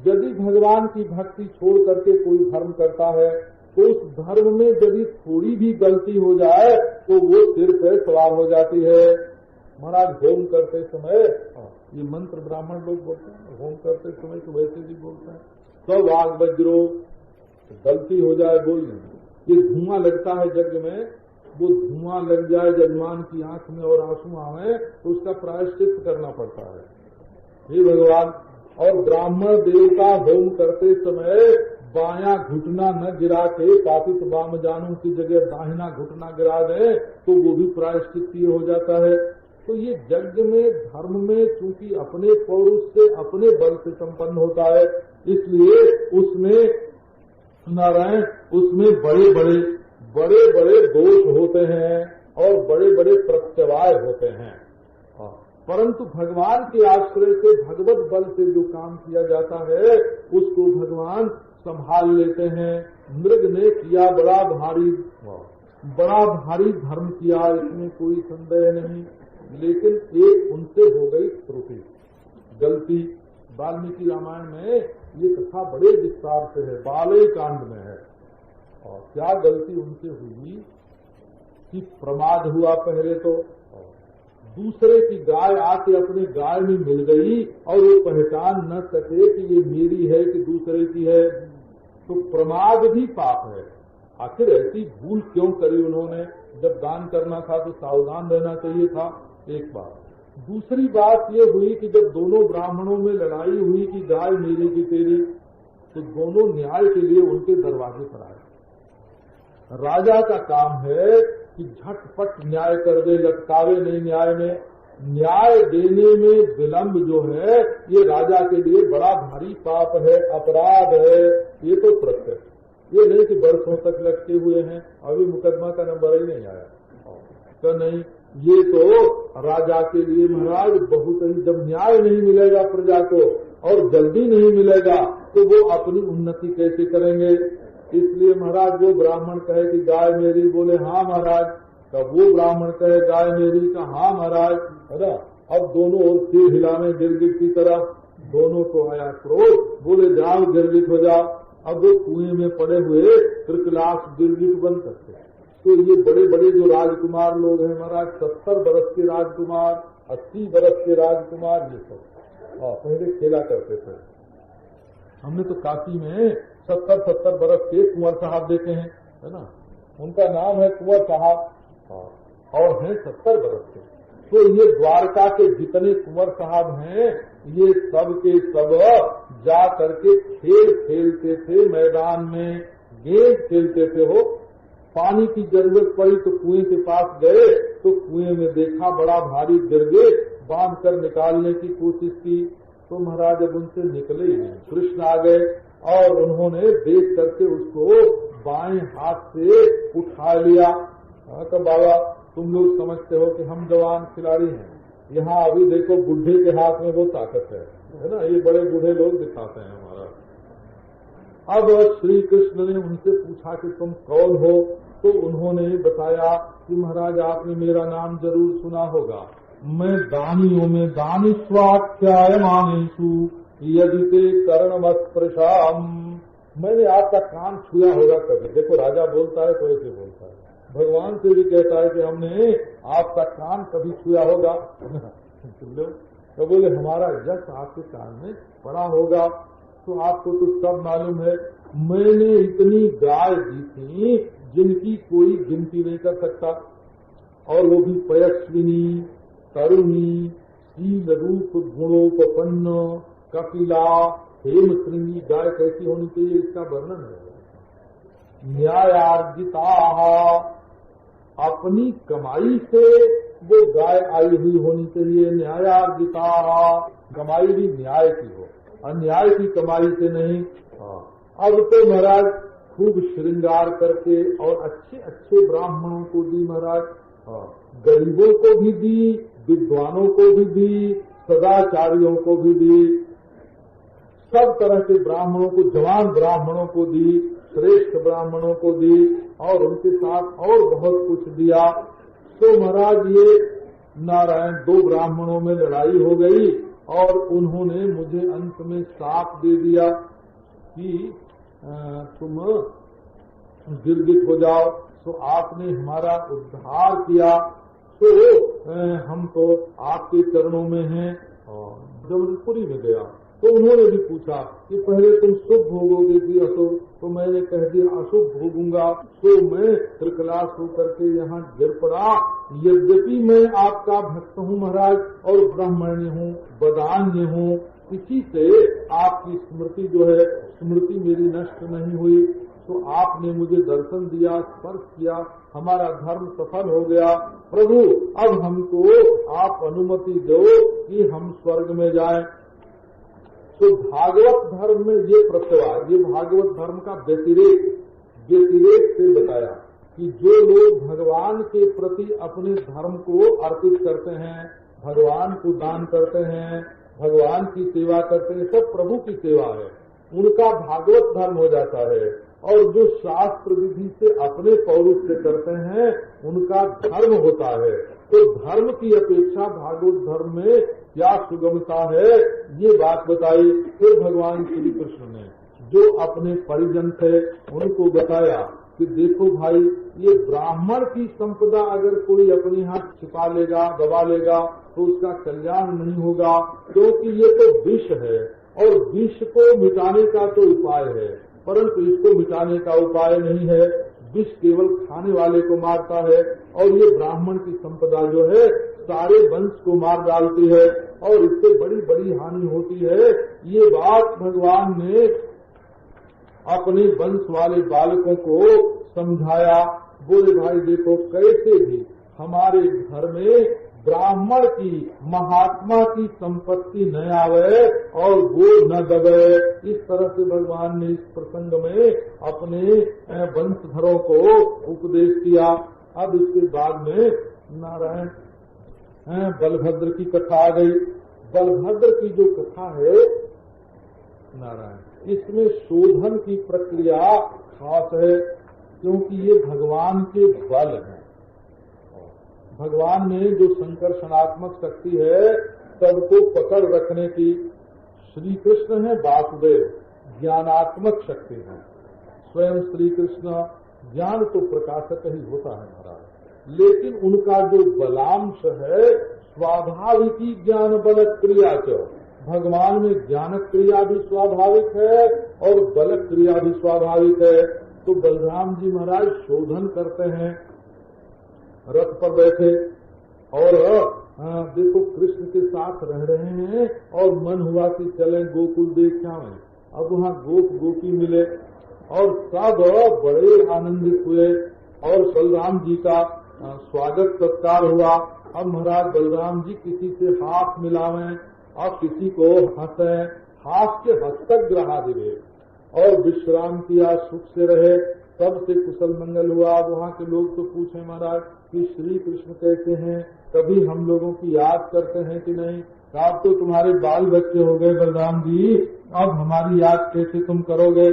यदि भगवान की भक्ति छोड़ करके कोई धर्म करता है तो उस धर्म में यदि थोड़ी भी गलती हो जाए तो वो सिर पे सवार हो जाती है। महाराज होम करते समय, ये मंत्र ब्राह्मण लोग बोलते हैं, होम करते समय तो वैसे भी बोलते हैं, सब आग वज्रो, गलती हो जाए बोलने, ये धुआं लगता है यज्ञ में, वो धुआं लग जाए जजमान की आंख में और आंसू आवे तो उसका प्रायश्चित करना पड़ता है। हे भगवान, और ब्राह्मण देवता होम करते समय बायां घुटना न गिरा के पापित वाम जानू की जगह दाहिना घुटना गिरा दे तो वो भी प्रायश्चित हो जाता है। तो ये यज्ञ में धर्म में चूंकि अपने पौरुष से अपने बल से संपन्न होता है, इसलिए उसमें नारायण उसमें बड़े बड़े दोष होते हैं और बड़े बड़े प्रत्यवाय होते हैं। परंतु भगवान के आश्रय से भगवत बल से जो काम किया जाता है उसको भगवान संभाल लेते हैं। मृग ने किया बड़ा भारी धर्म किया, इसमें कोई संदेह नहीं, लेकिन एक उनसे हो गई त्रुटि, गलती। वाल्मीकि रामायण में ये कथा बड़े विस्तार से है, बाले कांड में है। और क्या गलती उनसे हुई कि प्रमाद हुआ पहले तो, दूसरे की गाय आके अपनी गाय में मिल गई और वो पहचान न सके कि ये मेरी है कि दूसरे की है, तो प्रमाद भी पाप है। आखिर ऐसी भूल क्यों करी उन्होंने? जब दान करना था तो सावधान रहना चाहिए था, एक बात। दूसरी बात ये हुई कि जब दोनों ब्राह्मणों में लड़ाई हुई कि गाय मेरी की तेरी, तो दोनों न्याय के लिए उनके दरवाजे पर आए। राजा का काम है कि झटपट न्याय कर दे, लटकावे नहीं न्याय में। न्याय देने में विलंब जो है ये राजा के लिए बड़ा भारी पाप है, अपराध है, ये तो प्रत्यक्ष। ये नहीं कि वर्षों तक लटके हुए हैं, अभी मुकदमा का नंबर ही नहीं आया, तो नहीं, ये तो राजा के लिए महाराज बहुत ही, जब न्याय नहीं मिलेगा प्रजा को और जल्दी नहीं मिलेगा तो वो अपनी उन्नति कैसे करेंगे। इसलिए महाराज वो ब्राह्मण कहे कि गाय मेरी, बोले हाँ महाराज, तब वो ब्राह्मण कहे गाय मेरी का हाँ महाराज, है ना। अब दोनों ओर सिर हिलाने गिरगिट की तरह, दोनों को आया क्रोध, बोले जाओ गिरगिट हो जाओ। अब वो कुएं में पड़े हुए त्रिकलाश गिरगिट बन सकते। तो ये बड़े बड़े जो राजकुमार लोग हैं महाराज, 70 बरस के राजकुमार, 80 बरस के राजकुमार, ये सब पहले खेला करते थे। हमने तो काशी में 70-70 बरस के कुंवर साहब देखे हैं, है ना, उनका नाम है कुंवर साहब, और हैं 70 बरस के। तो ये द्वारका के जितने कुंवर साहब हैं ये सब के सब जा करके खेल खेलते थे, मैदान में गेंद खेलते थे। हो पानी की जरूरत पड़ी तो कुएं के पास गए तो कुएं में देखा बड़ा भारी गिरगे, बांध कर निकालने की कोशिश की तो महाराज अब उनसे निकले ही नहीं। कृष्ण आ गए और उन्होंने देख करके उसको बाएं हाथ से उठा लिया। तो बाबा तुम लोग समझते हो कि हम जवान खिलाड़ी हैं, यहाँ अभी देखो बुढ़े के हाथ में वो ताकत है ना, ये बड़े बूढ़े लोग दिखाते हैं हमारा। अब श्री कृष्ण ने उनसे पूछा कि तुम कौन हो, तो उन्होंने बताया कि महाराज आपने मेरा नाम जरूर सुना होगा, मैं दानियों में दानिस्वाख्यायमानेषु यदि ते कर्णमस्पृशाम, मैंने आपका कान छुआ होगा कभी। देखो राजा बोलता है तो ऐसे बोलता है, भगवान से भी कहता है कि हमने आपका कान कभी छुआ होगा। तो बोले हमारा यश आपके कान में पड़ा होगा, तो आपको तो सब मालूम है, मैंने इतनी गाय दी थी जिनकी कोई गिनती नहीं कर सकता, और वो भी पयस्विनी, तरुणी, शील रूप गुणोपन्न, कपिला, हेम श्रृंगी गाय कैसी होनी चाहिए इसका वर्णन है। न्यायार्जिता, अपनी कमाई से वो गाय आई हुई होनी चाहिए, न्यायार्जिता, कमाई भी न्याय की हो, अन्याय की कमाई से नहीं। अब तो महाराज खूब श्रृंगार करके और अच्छे अच्छे ब्राह्मणों को दी महाराज, गरीबों को भी दी, विद्वानों को भी दी, सदाचारियों को भी दी, सब तरह के ब्राह्मणों को, जवान ब्राह्मणों को दी, श्रेष्ठ ब्राह्मणों को दी और उनके साथ और बहुत कुछ दिया। तो महाराज ये नारायण 2 ब्राह्मणों में लड़ाई हो गई और उन्होंने मुझे अंत में साथ दे दिया कि तुम गिरगिट हो जाओ। तो आपने हमारा उद्धार किया, तो हम तो आपके चरणों में हैं। जबलपुरी में गया तो उन्होंने भी पूछा कि पहले तुम शुभ भोगोगे कि अशुभ, तो मैंने कह दिया अशुभ भोगूंगा। तो मैं त्रिकलाश होकर के यहाँ गिर पड़ा। यद्यपि मैं आपका भक्त हूँ महाराज और ब्राह्मण्य हूँ, बदान्य हूँ, इसी से आपकी स्मृति जो है, स्मृति मेरी नष्ट नहीं हुई। तो आपने मुझे दर्शन दिया, स्पर्श किया, हमारा धर्म सफल हो गया। प्रभु अब हमको आप अनुमति दो कि हम स्वर्ग में जाएं। तो भागवत धर्म में ये प्रत्यवाय, ये भागवत धर्म का व्यतिरेक से बताया कि जो लोग भगवान के प्रति अपने धर्म को अर्पित करते हैं, भगवान को दान करते हैं, भगवान की सेवा करते हैं, सब प्रभु की सेवा है, उनका भागवत धर्म हो जाता है। और जो शास्त्र विधि से अपने पौरुष से करते हैं उनका धर्म होता है। तो धर्म की अपेक्षा भागवत धर्म में क्या सुगमता है, ये बात बताई। फिर भगवान श्री कृष्ण ने जो अपने परिजन थे उनको बताया कि देखो भाई, ये ब्राह्मण की संपदा अगर कोई अपने हाथ छिपा लेगा, दबा लेगा, तो उसका कल्याण नहीं होगा, क्योंकि ये तो विष है और विष को मिटाने का तो उपाय है, परंतु इसको मिटाने का उपाय नहीं है। विष केवल खाने वाले को मारता है और ये ब्राह्मण की संपदा जो है सारे वंश को मार डालती है और इससे बड़ी बड़ी हानि होती है। ये बात भगवान ने अपने वंश वाले बालकों को समझाया। बोले भाई देखो, कैसे भी हमारे घर में ब्राह्मण की, महात्मा की संपत्ति न आवे और वो न दबे। इस तरह से भगवान ने इस प्रसंग में अपने वंशधरों को उपदेश किया। अब इसके बाद में नारायण बलभद्र की कथा आ गई। बलभद्र की जो कथा है नारायण, इसमें शोधन की प्रक्रिया खास है, क्योंकि ये भगवान के बल हैं। भगवान ने जो संकर्षणात्मक शक्ति है सबको पकड़ रखने की, श्री कृष्ण है वासुदेव, ज्ञानात्मक शक्ति है। स्वयं श्री कृष्ण ज्ञान तो प्रकाशक ही होता है महाराज, लेकिन उनका जो बलांश है स्वाभाविक ज्ञान बल क्रिया च, भगवान में ज्ञान क्रिया भी स्वाभाविक है और बल क्रिया भी स्वाभाविक है। तो बलराम जी महाराज शोधन करते हैं, रथ पर बैठे और देखो कृष्ण के साथ रह रहे हैं और मन हुआ कि चलें गोकुल देख आएं। अब वहाँ गोप गोपी मिले और सब बड़े आनंदित हुए और बलराम जी का स्वागत सत्कार हुआ। अब महाराज बलराम जी किसी से हाथ मिलावें और किसी को हंसें, हाथ के हस्तक ग्रहा दिए और विश्राम किया, सुख से रहे, सबसे कुशल मंगल हुआ। वहाँ के लोग तो पूछे महाराज कि श्री कृष्ण कैसे हैं, कभी हम लोगों की याद करते हैं कि नहीं? अब तो तुम्हारे बाल बच्चे हो गए बलराम जी, अब हमारी याद कैसे तुम करोगे?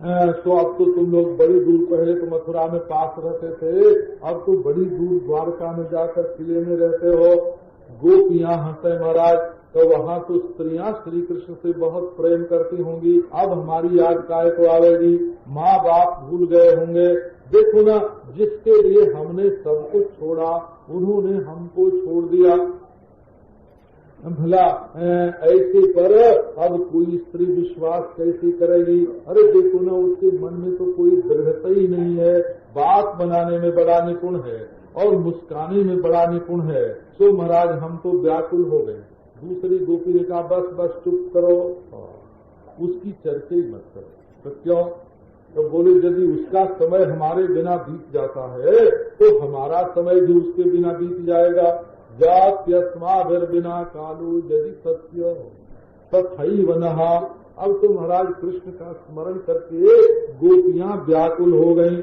तो अब तो तुम लोग बड़ी दूर, पहले तो मथुरा में पास रहते थे, अब तो बड़ी दूर द्वारका में जाकर किले में रहते हो। गोपियां हंसे महाराज, तो वहाँ तो स्त्रियां श्री कृष्ण से बहुत प्रेम करती होंगी, अब हमारी याद काय को आवेगी? माँ बाप भूल गए होंगे। देखो ना, जिसके लिए हमने सब कुछ छोड़ा उन्होंने हमको छोड़ दिया। भला ऐसे पर अब कोई स्त्री विश्वास कैसे करेगी? अरे देखो ना, उसके मन में तो कोई दृढ़ता ही नहीं है। बात बनाने में बड़ा निपुण है और मुस्काने में बड़ा निपुण है। तो महाराज हम तो व्याकुल हो गए। दूसरी गोपी ने कहा बस बस चुप करो, उसकी चर्चा ही मत करो। तो क्यों? तो बोले यदि उसका समय हमारे बिना बीत जाता है तो हमारा समय भी उसके बिना बीत जाएगा। जात्यस्माभिर बिना कालो यदि सत्य तथैव नहा। अब तो महाराज कृष्ण का स्मरण करके गोपियां व्याकुल हो गईं।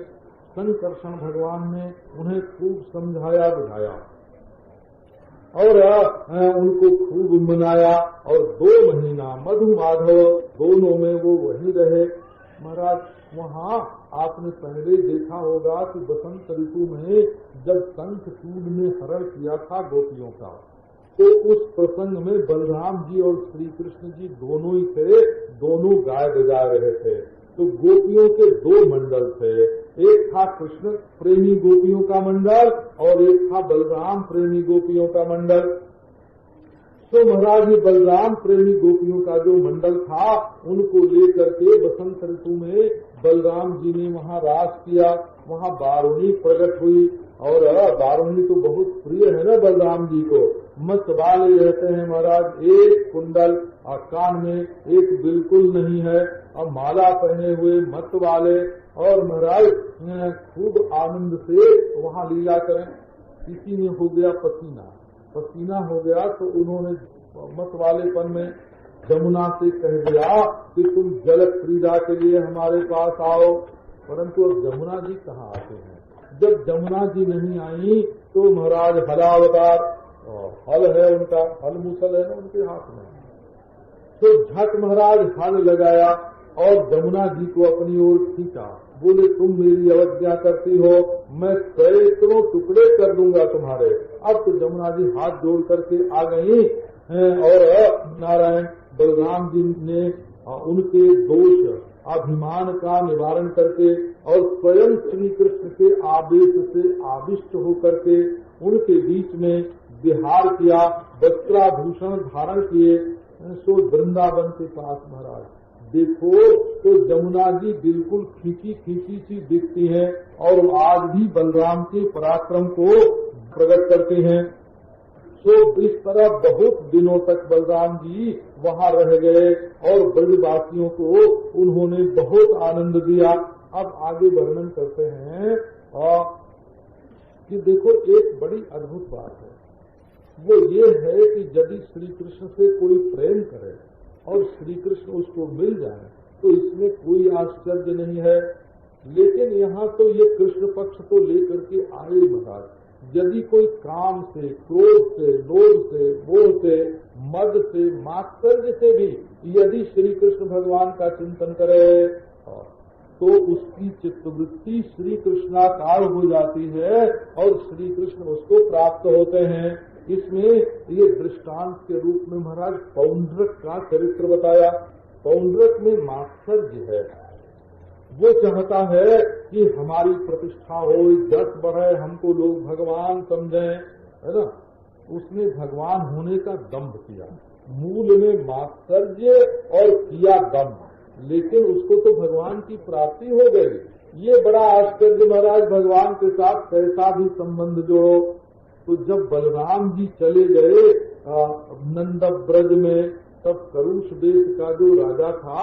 संकर्षण भगवान ने उन्हें खूब समझाया बुझाया और उनको खूब मनाया और 2 महीना मधु माधव दोनों में वो वही रहे। महाराज वहाँ आपने पहले देखा होगा कि बसंत ऋतु में जब शंखचूड ने हरण किया था गोपियों का, तो उस प्रसंग में बलराम जी और श्री कृष्ण जी दोनों ही थे, दोनों गाय बजा रहे थे। तो गोपियों के 2 मंडल थे, एक था कृष्ण प्रेमी गोपियों का मंडल और एक था बलराम प्रेमी गोपियों का मंडल। तो महाराज ये बलराम प्रेमी गोपियों का जो मंडल था उनको लेकर के बसंत ऋतु में बलराम जी ने वहाँ रास किया। वहाँ बारुणी प्रकट हुई और बारुणी तो बहुत प्रिय है ना बलराम जी को। मत वाले रहते हैं महाराज, एक कुंडल और कान में एक बिल्कुल नहीं है और माला पहने हुए मत वाले, और महाराज खूब आनंद से वहाँ लीला करें। किसी में हो गया पसीना हो गया तो उन्होंने मत वालेपन में जमुना से कह दिया कि तुम जल क्रीड़ा के लिए हमारे पास आओ। परंतु अब जमुना जी कहाँ आते हैं? जब जमुना जी नहीं आई तो महाराज हलावतार हल है उनका, हल मुसल है ना उनके हाथ में, तो झट महाराज हल लगाया और जमुना जी को अपनी ओर खींचा। बोले तुम मेरी अवज्ञा करती हो, मैं सैकड़ों टुकड़े कर दूंगा तुम्हारे। अब तो जमुना जी हाथ जोड़ करके आ गई और नारायण बलराम जी ने उनके दोष अभिमान का निवारण करके और स्वयं श्री कृष्ण के आदेश से आविष्ट होकर के उनके बीच में विहार किया, वस्त्राभूषण धारण किए। सो वृंदावन के पास महाराज देखो तो जमुना जी बिल्कुल खींची सी दिखती हैं और आज भी बलराम के पराक्रम को प्रकट करते हैं। तो इस तरह बहुत दिनों तक बलराम जी वहाँ रह गए और ब्रजवासियों को उन्होंने बहुत आनंद दिया। अब आगे वर्णन करते हैं कि देखो एक बड़ी अद्भुत बात है, वो ये है कि यदि श्री कृष्ण से कोई प्रेम करे और श्री कृष्ण उसको मिल जाए तो इसमें कोई आश्चर्य नहीं है। लेकिन यहाँ तो ये कृष्ण पक्ष तो लेकर के आए महाराज, यदि कोई काम से, क्रोध से, लोभ से, मोह से, मद से, मात्सर्य से भी यदि श्री कृष्ण भगवान का चिंतन करे तो उसकी चित्तवृत्ति श्री कृष्णाकार हो जाती है और श्री कृष्ण उसको प्राप्त होते हैं। इसमें ये दृष्टांत के रूप में महाराज पौंड्रक का चरित्र बताया। पौंड्रक में मात्सर्य है, वो चाहता है कि हमारी प्रतिष्ठा हो, जस बढ़े, हमको लोग भगवान समझें, है ना। उसने भगवान होने का दंभ किया, मूल में मात्सर्य और किया दंभ, लेकिन उसको तो भगवान की प्राप्ति हो गई। ये बड़ा आश्चर्य महाराज, भगवान के साथ कैसा भी संबंध जोड़ो। तो जब बलराम जी चले गए नंद ब्रज में, तब करुष देश का जो राजा था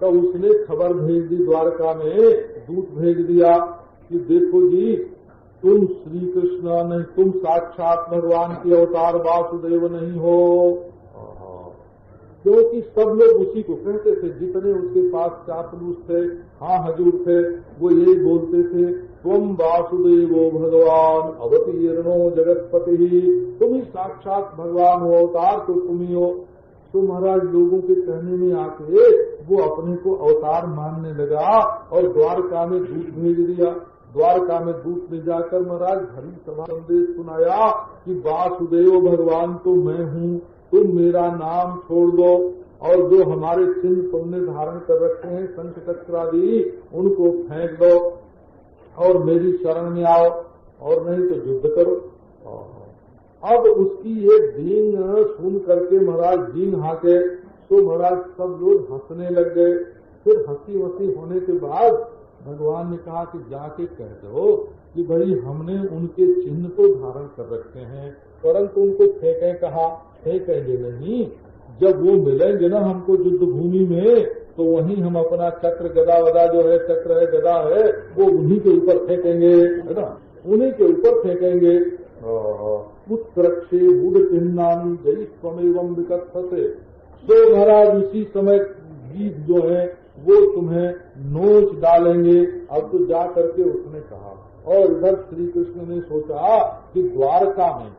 तो उसने खबर भेज दी, द्वारका में दूत भेज दिया कि देखो जी तुम श्री कृष्ण नहीं, तुम साक्षात भगवान के अवतार वासुदेव नहीं हो। क्योंकि सब लोग उसी को कहते थे, जितने उसके पास चापलूस थे, हाँ हजूर थे, वो यही बोलते थे, तुम वासुदेवो भगवान अवतीर्णो जगतपति, तुम ही साक्षात भगवान हो, अवतार तो तुम ही हो। तो महाराज लोगों के कहने में आके वो अपने को अवतार मानने लगा और द्वारका में दूत भेज दिया। द्वारका में दूत में जाकर महाराज भरी सभा संदेश सुनाया कि वासुदेव भगवान तो मैं हूँ, तुम मेरा नाम छोड़ दो और जो हमारे चिन्ह तुमने धारण कर रखे हैं शंख चक्र आदि, उनको फेंक दो और मेरी शरण में आओ और नहीं तो युद्ध करो। अब उसकी ये दीन सुन करके महाराज दीन हाके, तो महाराज सब लोग हंसने लग गए। फिर हंसी वसी होने के बाद भगवान ने कहा कि जाके कह दो कि भाई हमने उनके चिन्ह तो धारण कर रखे हैं, परंतु उनको फेंके कहा, फेंकेंगे नहीं, जब वो मिलेंगे ना हमको युद्ध भूमि में, तो वहीं हम अपना चक्र गदा वदा जो है, चक्र है गदा है, वो उन्हीं के ऊपर फेंकेंगे, है ना, उन्हीं के ऊपर फेंकेंगे। उत्तरक्षे बुढ़ चिन्हानी जई स्वमेवं विकत्सते। तो महाराज उसी समय गीत जो है वो तुम्हें नोच डालेंगे। अब तो जा करके उसने कहा, और इधर श्री कृष्ण ने सोचा कि द्वारका में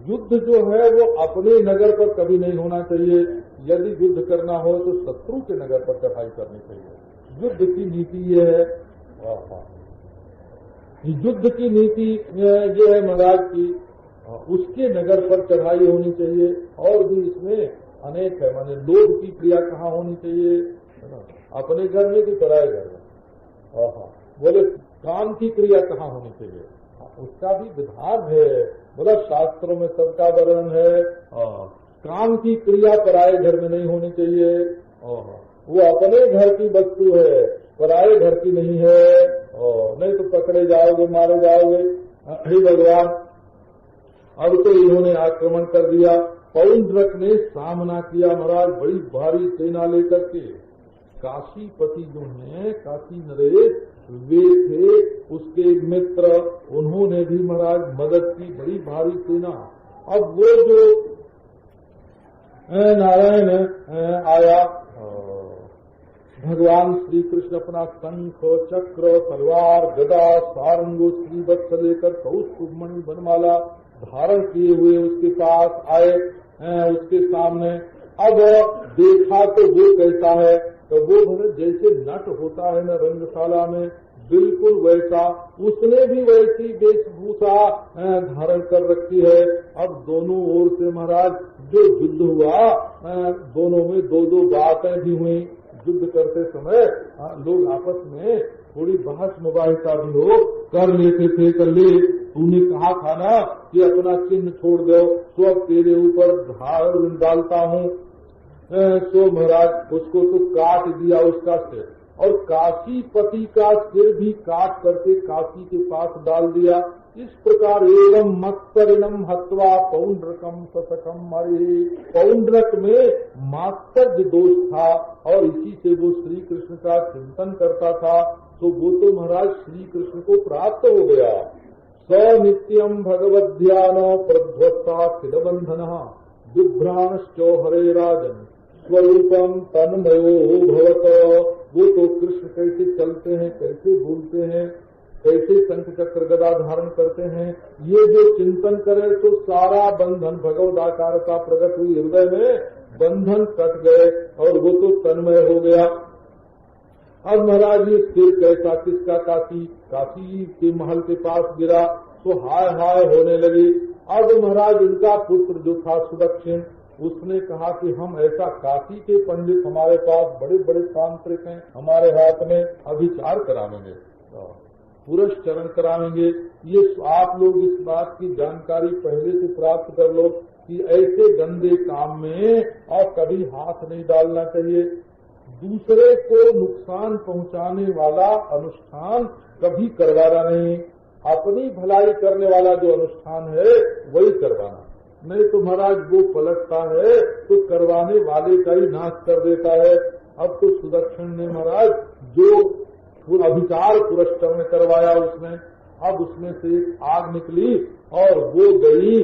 युद्ध जो है वो अपने नगर पर कभी नहीं होना चाहिए। यदि युद्ध करना हो तो शत्रु के नगर पर चढ़ाई करनी चाहिए। युद्ध की नीति ये है, युद्ध की नीति ये है महाराज की, उसके नगर पर चढ़ाई होनी चाहिए। और भी इसमें अनेक है, माने लोभ की क्रिया कहाँ होनी चाहिए, अपने घर में कि पराये घर में। बोले काम की क्रिया कहाँ होनी चाहिए, उसका भी विधान है। बोला शास्त्रों में सबका वर्णन है। काम की क्रिया पराये घर में नहीं होनी चाहिए। वो अपने घर की वस्तु है, पराये घर की नहीं है। नहीं तो पकड़े जाओगे, मारे जाओगे। हे भगवान, अब तो इन्होंने आक्रमण कर दिया। पौंड्रक ने सामना किया महाराज बड़ी भारी सेना लेकर के। काशीपति जो हैं, काशी नरेश, वे थे उसके मित्र, उन्होंने भी महाराज मदद की, बड़ी भारी सेना। अब वो जो नारायण आया, भगवान श्री कृष्ण अपना शंख चक्र तलवार गदा सारंगो श्रीवत्स लेकर कौस्तुभमणि बनमाला धारण किए हुए उसके पास आए, उसके सामने। अब देखा तो वो कैसा है, तो वो जैसे नट होता है न रंगशाला में, बिल्कुल वैसा, उसने भी वैसी वेशभूषा धारण कर रखी है। अब दोनों ओर से महाराज जो युद्ध हुआ, दोनों में दो दो बातें भी हुई। युद्ध करते समय लोग आपस में थोड़ी बहस मुबाहिसा भी हो कर लेते थे। कर ले, तूने कहा था ना कि अपना चिन्ह छोड़ दो, तो अब तेरे ऊपर धार डालता हूँ। तो महाराज उसको तो काट दिया उसका सिर, और काशीपति का सिर भी काट करके काशी के पास डाल दिया। इस प्रकार एवं मत्सरिणम हत्वा पौंड्रकम सतकम मरे। पौंड्रक में मात्सर्य दोष था, और इसी से वो श्री कृष्ण का चिंतन करता था, तो वो तो महाराज श्री कृष्ण को प्राप्त हो गया। स नित्यम भगवद ध्यान प्रध्वस्ता खिलबंधन विभ्रांश्चो हरे राजन स्वरूपम तन्मयो भवत। वो तो कृष्ण कैसे चलते हैं, कैसे बोलते हैं, कैसे शंख चक्र गदा धारण करते हैं, ये जो चिंतन करे तो सारा बंधन भगवद आकारता प्रकट हुई हृदय में, बंधन कट गए और वो तो तन्मय हो गया। अब महाराज ये सिर कैसा किसका, काशी के महल के पास गिरा तो हाय हाय होने लगी। अब महाराज इनका पुत्र जो था सुदक्षिण, उसने कहा कि हम ऐसा, काशी के पंडित हमारे पास बड़े बड़े तांत्रिक हैं, हमारे हाथ में अभिचार करावेंगे, पुरस्चरण करावेंगे। ये आप लोग इस बात की जानकारी पहले से प्राप्त कर लो कि ऐसे गंदे काम में और कभी हाथ नहीं डालना चाहिए। दूसरे को नुकसान पहुंचाने वाला अनुष्ठान कभी करवाना नहीं, अपनी भलाई करने वाला जो अनुष्ठान है वही करवाना। नहीं तो महाराज वो पलटता है तो करवाने वाले का ही नाश कर देता है। अब तो सुदक्षिण ने महाराज जो अभिचार पुरस्कार में करवाया उसने, अब उसमें से आग निकली और वो गई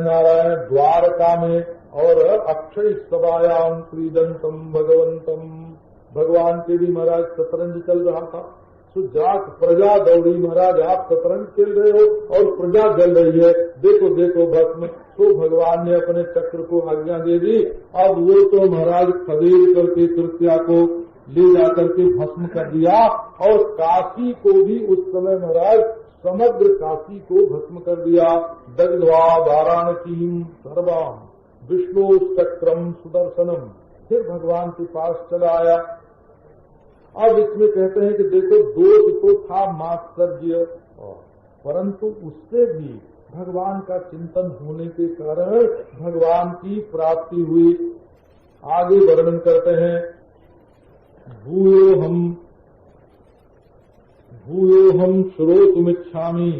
नारायण द्वारका में, और अक्षय सभायाम क्रीडंतम भगवंतम, भगवान के भी महाराज शतरंज चल रहा था। तो जात प्रजा दौड़ी, महाराज आप शतरंज खेल रहे हो और प्रजा जल रही है, देखो देखो भस्म। तो भगवान ने अपने चक्र को आज्ञा दे दी। अब वो तो महाराज खदेड़ करके तृतीया को ले जाकर के भस्म कर दिया, और काशी को भी उस समय महाराज समग्र काशी को भस्म कर दिया। दग्ध्वा वाराणसीम सर्वाम विष्णु चक्रम सुदर्शनम। फिर भगवान के पास चला आया। अब इसमें कहते हैं कि देखो दोष तो था मात्सर्य, परंतु उससे भी भगवान का चिंतन होने के कारण भगवान की प्राप्ति हुई। आगे वर्णन करते हैं, भूयो हम श्रोतुमिच्छामि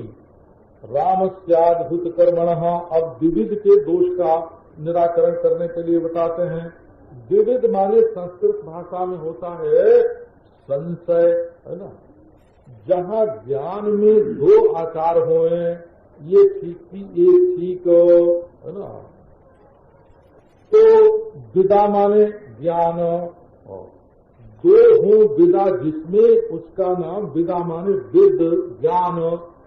रामस्याद्भुत कर्मणः। अब विविध के दोष का निराकरण करने के लिए बताते हैं। विविध माने संस्कृत भाषा में होता है संशय, है ना। जहाँ ज्ञान में दो आचार होए, ये ठीक थी ये ठीक, है ना। तो विदा माने ज्ञान, दो हो विदा जिसमें, उसका नाम विदा माने विद ज्ञान,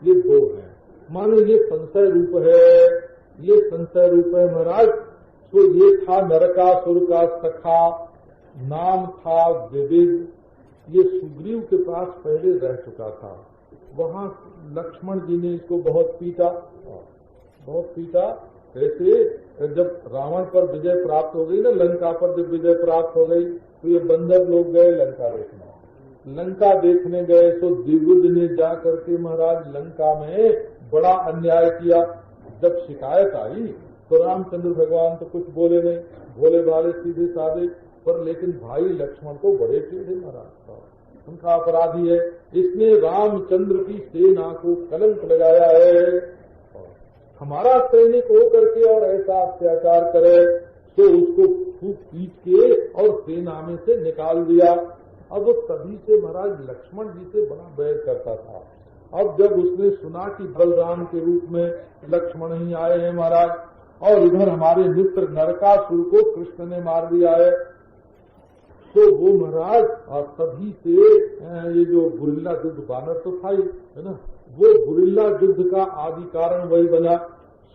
ये दो है। माने ये संशय रूप है, ये संशय रूप है महाराज। तो ये था नरकासुर का सखा, नाम था विविध। ये सुग्रीव के पास पहले रह चुका था। वहाँ लक्ष्मण जी ने इसको बहुत पीटा, बहुत पीटा। कैसे? जब रावण पर विजय प्राप्त हो गई ना, लंका पर जब विजय प्राप्त हो गई, तो ये बंदर लोग गए लंका देखने। लंका देखने गए तो द्विविद ने जा करके महाराज लंका में बड़ा अन्याय किया। जब शिकायत आई तो रामचंद्र भगवान तो कुछ बोले नहीं, भोले भाले सीधे साधे, पर लेकिन भाई लक्ष्मण को बड़े टेढ़े महाराज, उनका अपराधी है। इसने रामचंद्र की सेना को कलंक लगाया है। हमारा सैनिक हो करके और ऐसा अत्याचार करे तो उसको खूब पीट के और सेना में से निकाल दिया। अब वो तभी से महाराज लक्ष्मण जी से बड़ा बैर करता था। अब जब उसने सुना कि बलराम के रूप में लक्ष्मण ही आए हैं महाराज, और इधर हमारे मित्र नरकासुर को कृष्ण ने मार दिया है, तो वो महाराज तभी से ये जो गुरिल्ला युद्ध, बानर तो था ही, है ना, वो गुरिल्ला युद्ध का आदि कारण वही बना।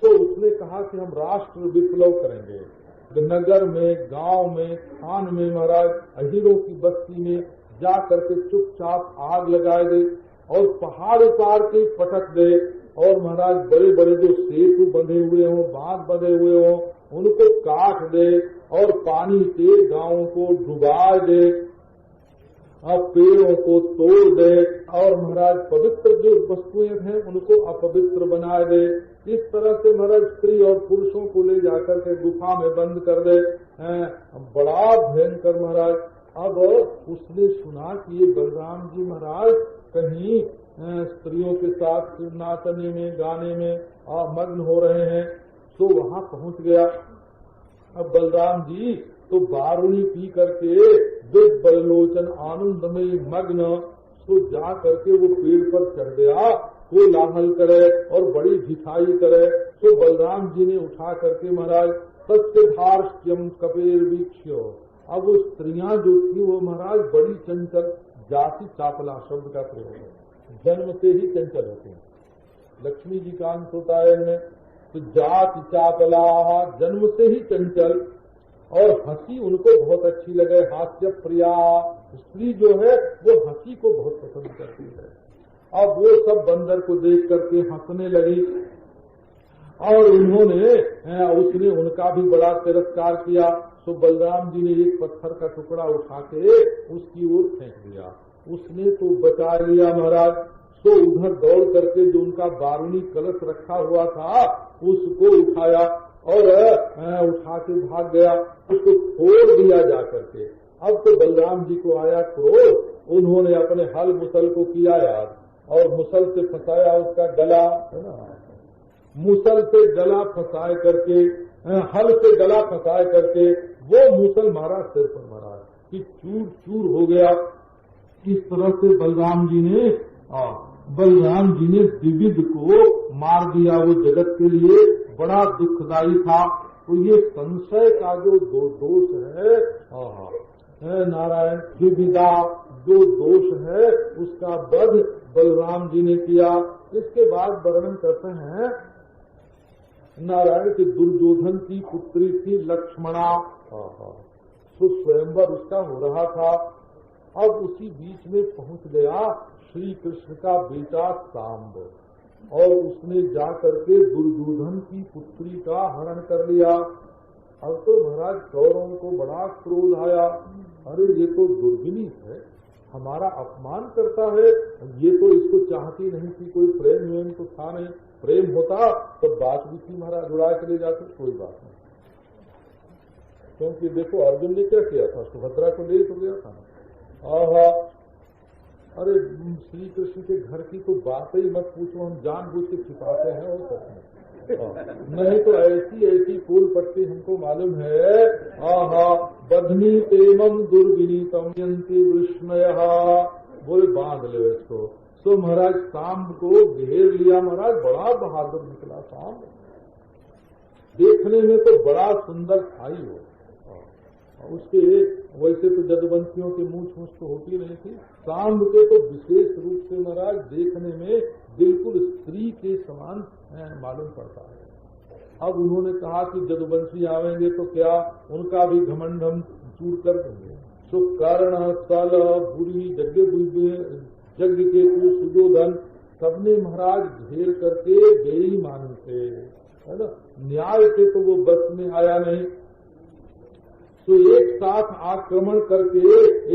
तो उसने कहा कि हम राष्ट्र विप्लव करेंगे, नगर में, गांव में, थान में महाराज अहीरों की बस्ती में जा करके चुपचाप आग लगाए दे और पहाड़ उतार के पटक दे, और महाराज बड़े बड़े जो सेतु बंधे हुए हों, बांध बंधे हुए हों, उनको काट दे और पानी से गांवों को डुबा दे, अब पेड़ों को तोड़ दे, और महाराज पवित्र जो वस्तुएं हैं उनको अपवित्र बना दे। इस तरह से महाराज स्त्री और पुरुषों को ले जाकर के गुफा में बंद कर दे। बड़ा भयंकर महाराज। अब उसने सुना कि ये बलराम जी महाराज कहीं स्त्रियों के साथ नाचने में, गाने में मग्न हो रहे हैं, तो वहाँ पहुँच गया। अब बलराम जी तो बारूणी पी करके बललोचन आनंद में मग्न, तो जा करके वो पेड़ पर चढ़ गया, कोलाहल करे और बड़ी भिखाई करे। तो बलराम जी ने उठा करके महाराज सत्यधार्ष्यम कपेर वीक्ष्यो। अब वो स्त्रियां जो थी वो महाराज बड़ी चंचल, जाति चापला शब्द का प्रयोग है, जन्म से ही चंचल होती है। लक्ष्मी जी का अंश होता है इनमें, तो जाति चापला, जन्म से ही चंचल, और हंसी उनको बहुत अच्छी लगे, हास्य प्रिया। स्त्री जो है वो हंसी को बहुत पसंद करती है। अब वो सब बंदर को देख करके हंसने लगी, और उसने उनका भी बड़ा तिरस्कार किया। तो बलराम जी ने एक पत्थर का टुकड़ा उठा के उसकी ओर फेंक दिया, उसने तो बचा लिया महाराज। तो उधर दौड़ करके जो उनका बारूणी कलश रखा हुआ था उसको उठाया और उठा के भाग गया, उसको फोड़ दिया जा करके। अब तो बलराम जी को आया क्रोध, उन्होंने अपने हल मुसल को किया याद, और मुसल से फंसाया उसका गला, है ना, मुसल से गला फंसाए करके, हल से गला फंसाए करके वो मुसल मारा सिर पर मारा कि चूर चूर हो गया। इस तरह से बलराम जी ने विविध को मार दिया। वो जगत के लिए बड़ा दुखदायी था। तो ये संशय का जो दोष है नारायण, विविधा जो दोष है उसका वध बलराम जी ने किया। इसके बाद वर्णन करते हैं नारायण की दुर्योधन की पुत्री थी लक्ष्मणा, तो स्वयंवर उसका हो रहा था। अब उसी बीच में पहुंच गया श्री कृष्ण का बेटा सांब, और उसने जाकर के दुर्योधन की पुत्री का हरण कर लिया। अब तो महाराज कौरवों को बड़ा क्रोध आया, अरे ये तो दुर्विनीत है, हमारा अपमान करता है, ये तो इसको चाहती नहीं थी, कोई प्रेम तो था नहीं, प्रेम होता तो बात भी थी महाराज, उड़ा के ले जाते, कोई बात नहीं। क्योंकि देखो अर्जुन ने क्या किया था, सुभद्रा को ले तो गया था। अरे श्री कृष्ण के घर की तो बात ही मत पूछो, हम जानबूझ के छिपाते हैं और सब में, नहीं तो ऐसी ऐसी फूल पट्टी हमको मालूम है। आहा बधनी तेमम दुर्विनीतम यंती वृष्णय, बोले बांध ले इसको। तो महाराज सांब को घेर लिया। महाराज बड़ा बहादुर निकला सांब, देखने में तो बड़ा सुंदर खाई हो। उसके वैसे तो जदुवंशियों के मूछ मूछ तो होती नहीं थी, सांब के तो विशेष रूप से महाराज देखने में बिल्कुल स्त्री के समान मालूम पड़ता है। अब उन्होंने कहा कि जदुवंशी आवेंगे तो क्या उनका भी घमंड हम चूर कर देंगे। सो कर्ण सल बुरी यज्ञ के सुजोधन सबने महाराज घेर करके बेईमान थे, है ना, न्याय से तो वो बस में आया नहीं। तो एक साथ आक्रमण करके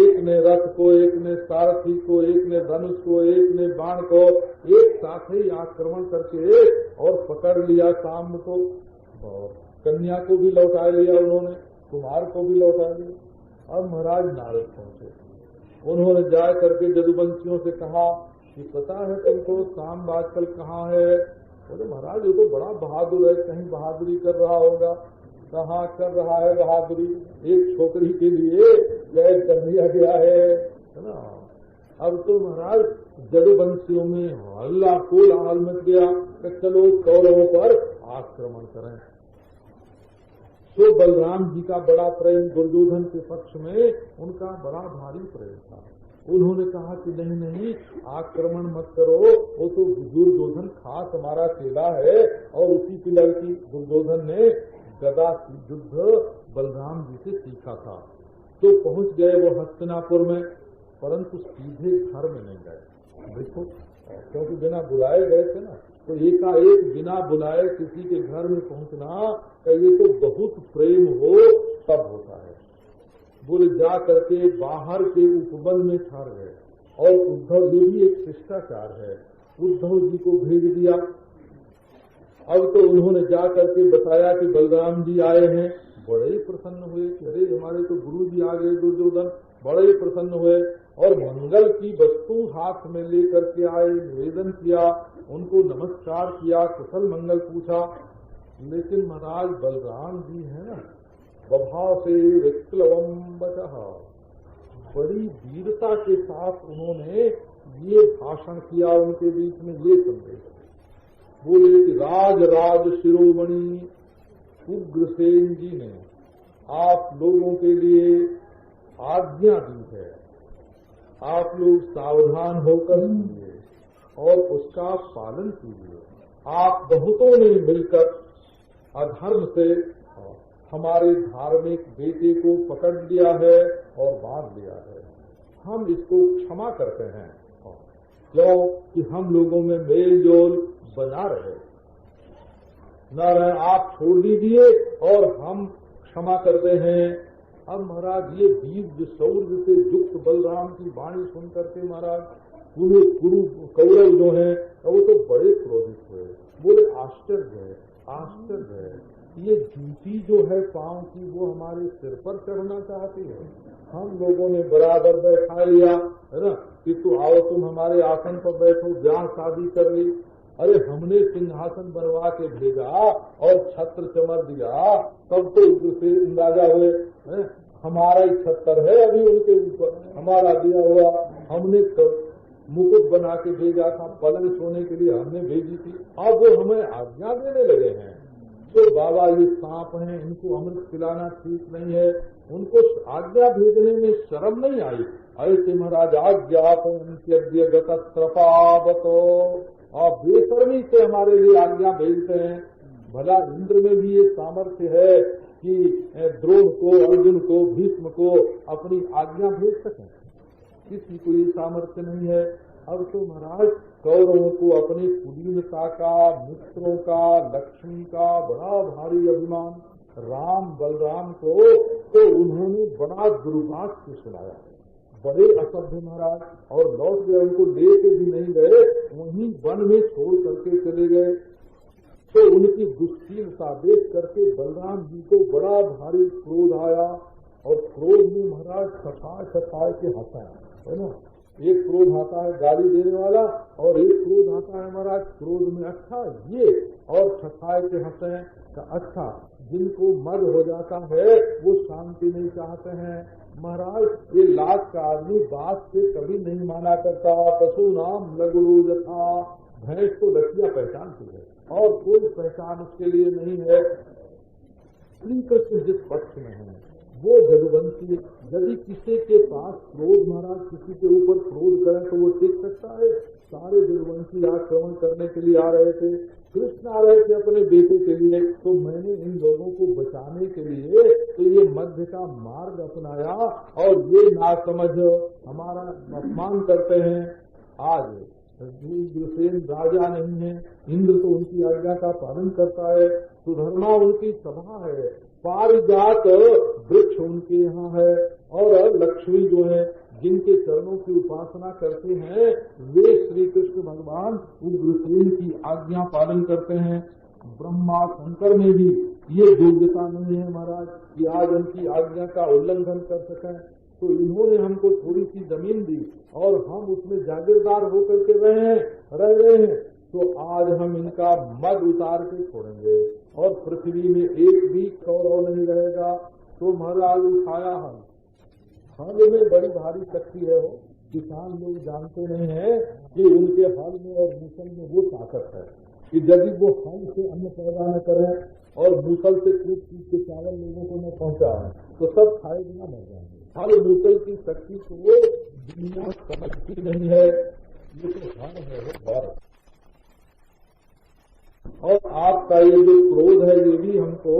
एक ने रथ को, एक ने सारथी को, एक ने धनुष को, एक ने बाण को, एक साथ ही आक्रमण करके और पकड़ लिया सांब को। कन्या को भी लौटा लिया उन्होंने, कुमार को भी लौटा लिया। अब महाराज नारद पहुंचे, उन्होंने जा करके जदुवंशियों से कहा कि पता है तुमको सांब आजकल कहाँ है? बोले महाराज ये तो बड़ा बहादुर है, कहीं बहादुरी कर रहा होगा। कहाँ कर रहा है बहादुरी? एक छोकरी के लिए कैद कर दिया गया है ना। अब तो महाराज जदुवंशियों में हल्ला कोलाहल मच गया कि चलो कौरवों पर आक्रमण करें। तो बलराम जी का बड़ा प्रेम दुर्योधन के पक्ष में, उनका बड़ा भारी प्रेम था। उन्होंने कहा कि नहीं नहीं आक्रमण मत करो, वो तो दुर्योधन खास हमारा चेला है और उसी की लड़की दुर्योधन ने गदा की युद्ध बलराम जी से सीखा था। तो पहुंच गए वो हस्तिनापुर में, परंतु सीधे घर में नहीं गए। देखो क्योंकि बिना बुलाए गए थे ना, तो एकाएक बिना बुलाए किसी के घर में पहुंचना का ये तो बहुत प्रेम हो तब होता है। बोले जा करके बाहर के उपवन में ठहर गए। और उद्धव, ये भी एक शिष्टाचार है, उद्धव जी को भेज दिया। अब तो उन्होंने जा करके बताया कि बलराम जी आए हैं। बड़े ही प्रसन्न हुए कि अरे हमारे तो गुरु जी आ गए दुर्योधन। बड़े ही प्रसन्न हुए और मंगल की वस्तु हाथ में लेकर के आए, निवेदन किया, उनको नमस्कार किया, कुशल मंगल पूछा। लेकिन महाराज बलराम जी है ना, स्वभाव से विप्लवम वचः, बड़ी वीरता के साथ उन्होंने ये भाषण किया उनके बीच में। ये संदेश बोले कि राज शिरोमणि उग्रसेन जी ने आप लोगों के लिए आज्ञा दी है, आप लोग सावधान होकर सुनिए और उसका पालन कीजिए। आप बहुतों ने मिलकर अधर्म से हमारे धार्मिक बेटे को पकड़ लिया है और बांध लिया है। हम इसको क्षमा करते हैं, क्यों कि हम लोगों में मेल जोल बना रहे। न रहे आप छोड़ दीजिए और हम क्षमा करते हैं। अब महाराज ये वीर शौर्य से युक्त बलराम की वाणी सुन करके महाराज कुरु कौरव जो है वो तो बड़े क्रोधित हुए। बोले आश्चर्य है, आश्चर्य है, ये जूती जो है पांव की वो हमारे सिर पर चढ़ना चाहती है। हम लोगों ने बराबर बैठा लिया है ना कि तू आओ तुम हमारे आसन पर बैठो, ब्याह शादी कर ली। अरे हमने सिंहासन बनवा के भेजा और छत्र चमर दिया, तब तो उससे अंदाजा हुए हमारा ही छत्र है अभी उनके ऊपर, हमारा दिया हुआ। हमने मुकुट बना के भेजा था, पलंग सोने के लिए हमने भेजी थी, अब वो हमें आज्ञा देने लगे हैं। तो बाबा ये सांप हैं, इनको अमृत पिलाना ठीक नहीं है। उनको आज्ञा भेजने में शर्म नहीं आई। ऐसे महाराज आज्ञा गतत्रपावतो, आप बेशर्मी से हमारे लिए आज्ञा भेजते हैं। भला इंद्र में भी ये सामर्थ्य है कि द्रोण को, अर्जुन को, भीष्म को अपनी आज्ञा भेज सकें? किसी को ये सामर्थ्य नहीं है। अब तो महाराज कौरवों को अपनी कुलीनता का, मित्रों का, लक्ष्मी का बड़ा भारी अभिमान। राम बलराम को तो उन्होंने बड़ा दुर्भाग्य सुनाया, बड़े असभ्य महाराज, और लौट गए, उनको लेके भी नहीं गए, वहीं वन में छोड़ करके चले गए। तो उनकी दुश्शीलता देख करके बलराम जी को बड़ा भारी क्रोध आया और क्रोध में महाराज सफाए के हंसा, है ना, एक क्रोध आता है गाली देने वाला और एक क्रोध आता है महाराज क्रोध में अच्छा ये और छठाए के हंसे का अच्छा। जिनको मद हो जाता है वो शांति नहीं चाहते हैं। महाराज ये लाज का आदमी बात से कभी नहीं माना करता। पशु नाम लगड़ू जथा, भैंस तो लठिया पहचानती है और कोई पहचान उसके लिए नहीं है। श्री कृष्ण जिस पक्ष में है वो जदुवंशी। यदि किसी के पास क्रोध महाराज किसी के ऊपर क्रोध करे तो वो टिक सकता है। सारे जदुवंशी आक्रमण करने के लिए आ रहे थे, कृष्ण आ रहे थे अपने बेटे के लिए, तो मैंने इन लोगों को बचाने के लिए तो ये मध्य का मार्ग अपनाया और ये नासमझ हमारा अपमान करते हैं। आज उग्रसेन राजा नहीं है, इंद्र तो उनकी आज्ञा का पालन करता है, सुधर्मा उनकी सभा है, पारिजात वृक्ष उनके यहाँ है और लक्ष्मी जो है जिनके चरणों की उपासना करते हैं वे श्री कृष्ण भगवान उग्रसेन की आज्ञा पालन करते हैं। ब्रह्मा शंकर में भी ये योग्यता नहीं है महाराज कि आज उनकी आज्ञा का उल्लंघन कर सकें। तो इन्होंने हमको थोड़ी सी जमीन दी और हम उसमें जागीरदार होकर के रह रहे हैं, तो आज हम इनका मद उतार के छोड़ेंगे और पृथ्वी में एक भी कौरव नहीं रहेगा। तो महाराज उठाया हल में बड़ी भारी शक्ति है। वो किसान लोग जानते नहीं है कि उनके हल में और मूसल में वो ताकत है कि यदि वो हल से अन्न पैदा न करें और मूसल से कूट के चावल लोगों को न पहुंचाए तो सब खाए बिना मर जाएंगे। हल मूसल की शक्ति को दुनिया समझती नहीं है, ये तो हल है वो भारत। और आपका ये जो क्रोध है ये भी हमको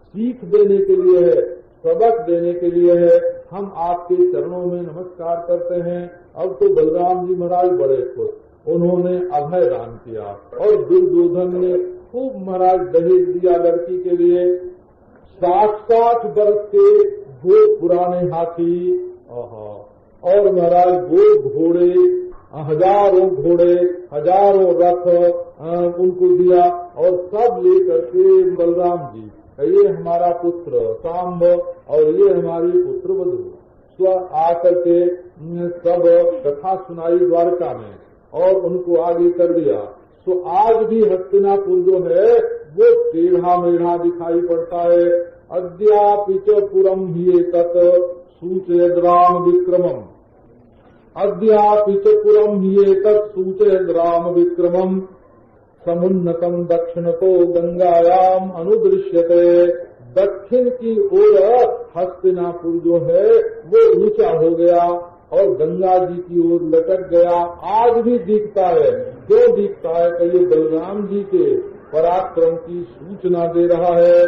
सीख देने के लिए है, सबक देने के लिए है। हम आपके चरणों में नमस्कार करते हैं। अब तो बलराम जी महाराज बड़े खुश, उन्होंने अभय दान किया और दुर्योधन ने खूब महाराज दहेज दिया लड़की के लिए। 60 वर्ष के 2 पुराने हाथी और महाराज 2 घोड़े, हजारों रथ उनको दिया और सब लेकर के बलराम जी ये हमारा पुत्र सांब और ये हमारी पुत्र वधु स्व आकर के सब कथा सुनाई द्वारका में और उनको आगे कर दिया। तो आज भी हस्तिनापुर जो है वो टेढ़ा मेढ़ा दिखाई पड़ता है। अद्यापिच पुरम ही तत् सूचयद राम विक्रमम, अद्यापिच पुरम ही तत् सूचयद राम विक्रमम, समुन्नतम दक्षिण तो गंगायाम अनुदृश्यते। दक्षिण की ओर हस्तिनापुर जो है वो ऊंचा हो गया और गंगा जी की ओर लटक गया। आज भी दिखता है, क्यों दिखता है कि ये बलराम जी के पराक्रम की सूचना दे रहा है।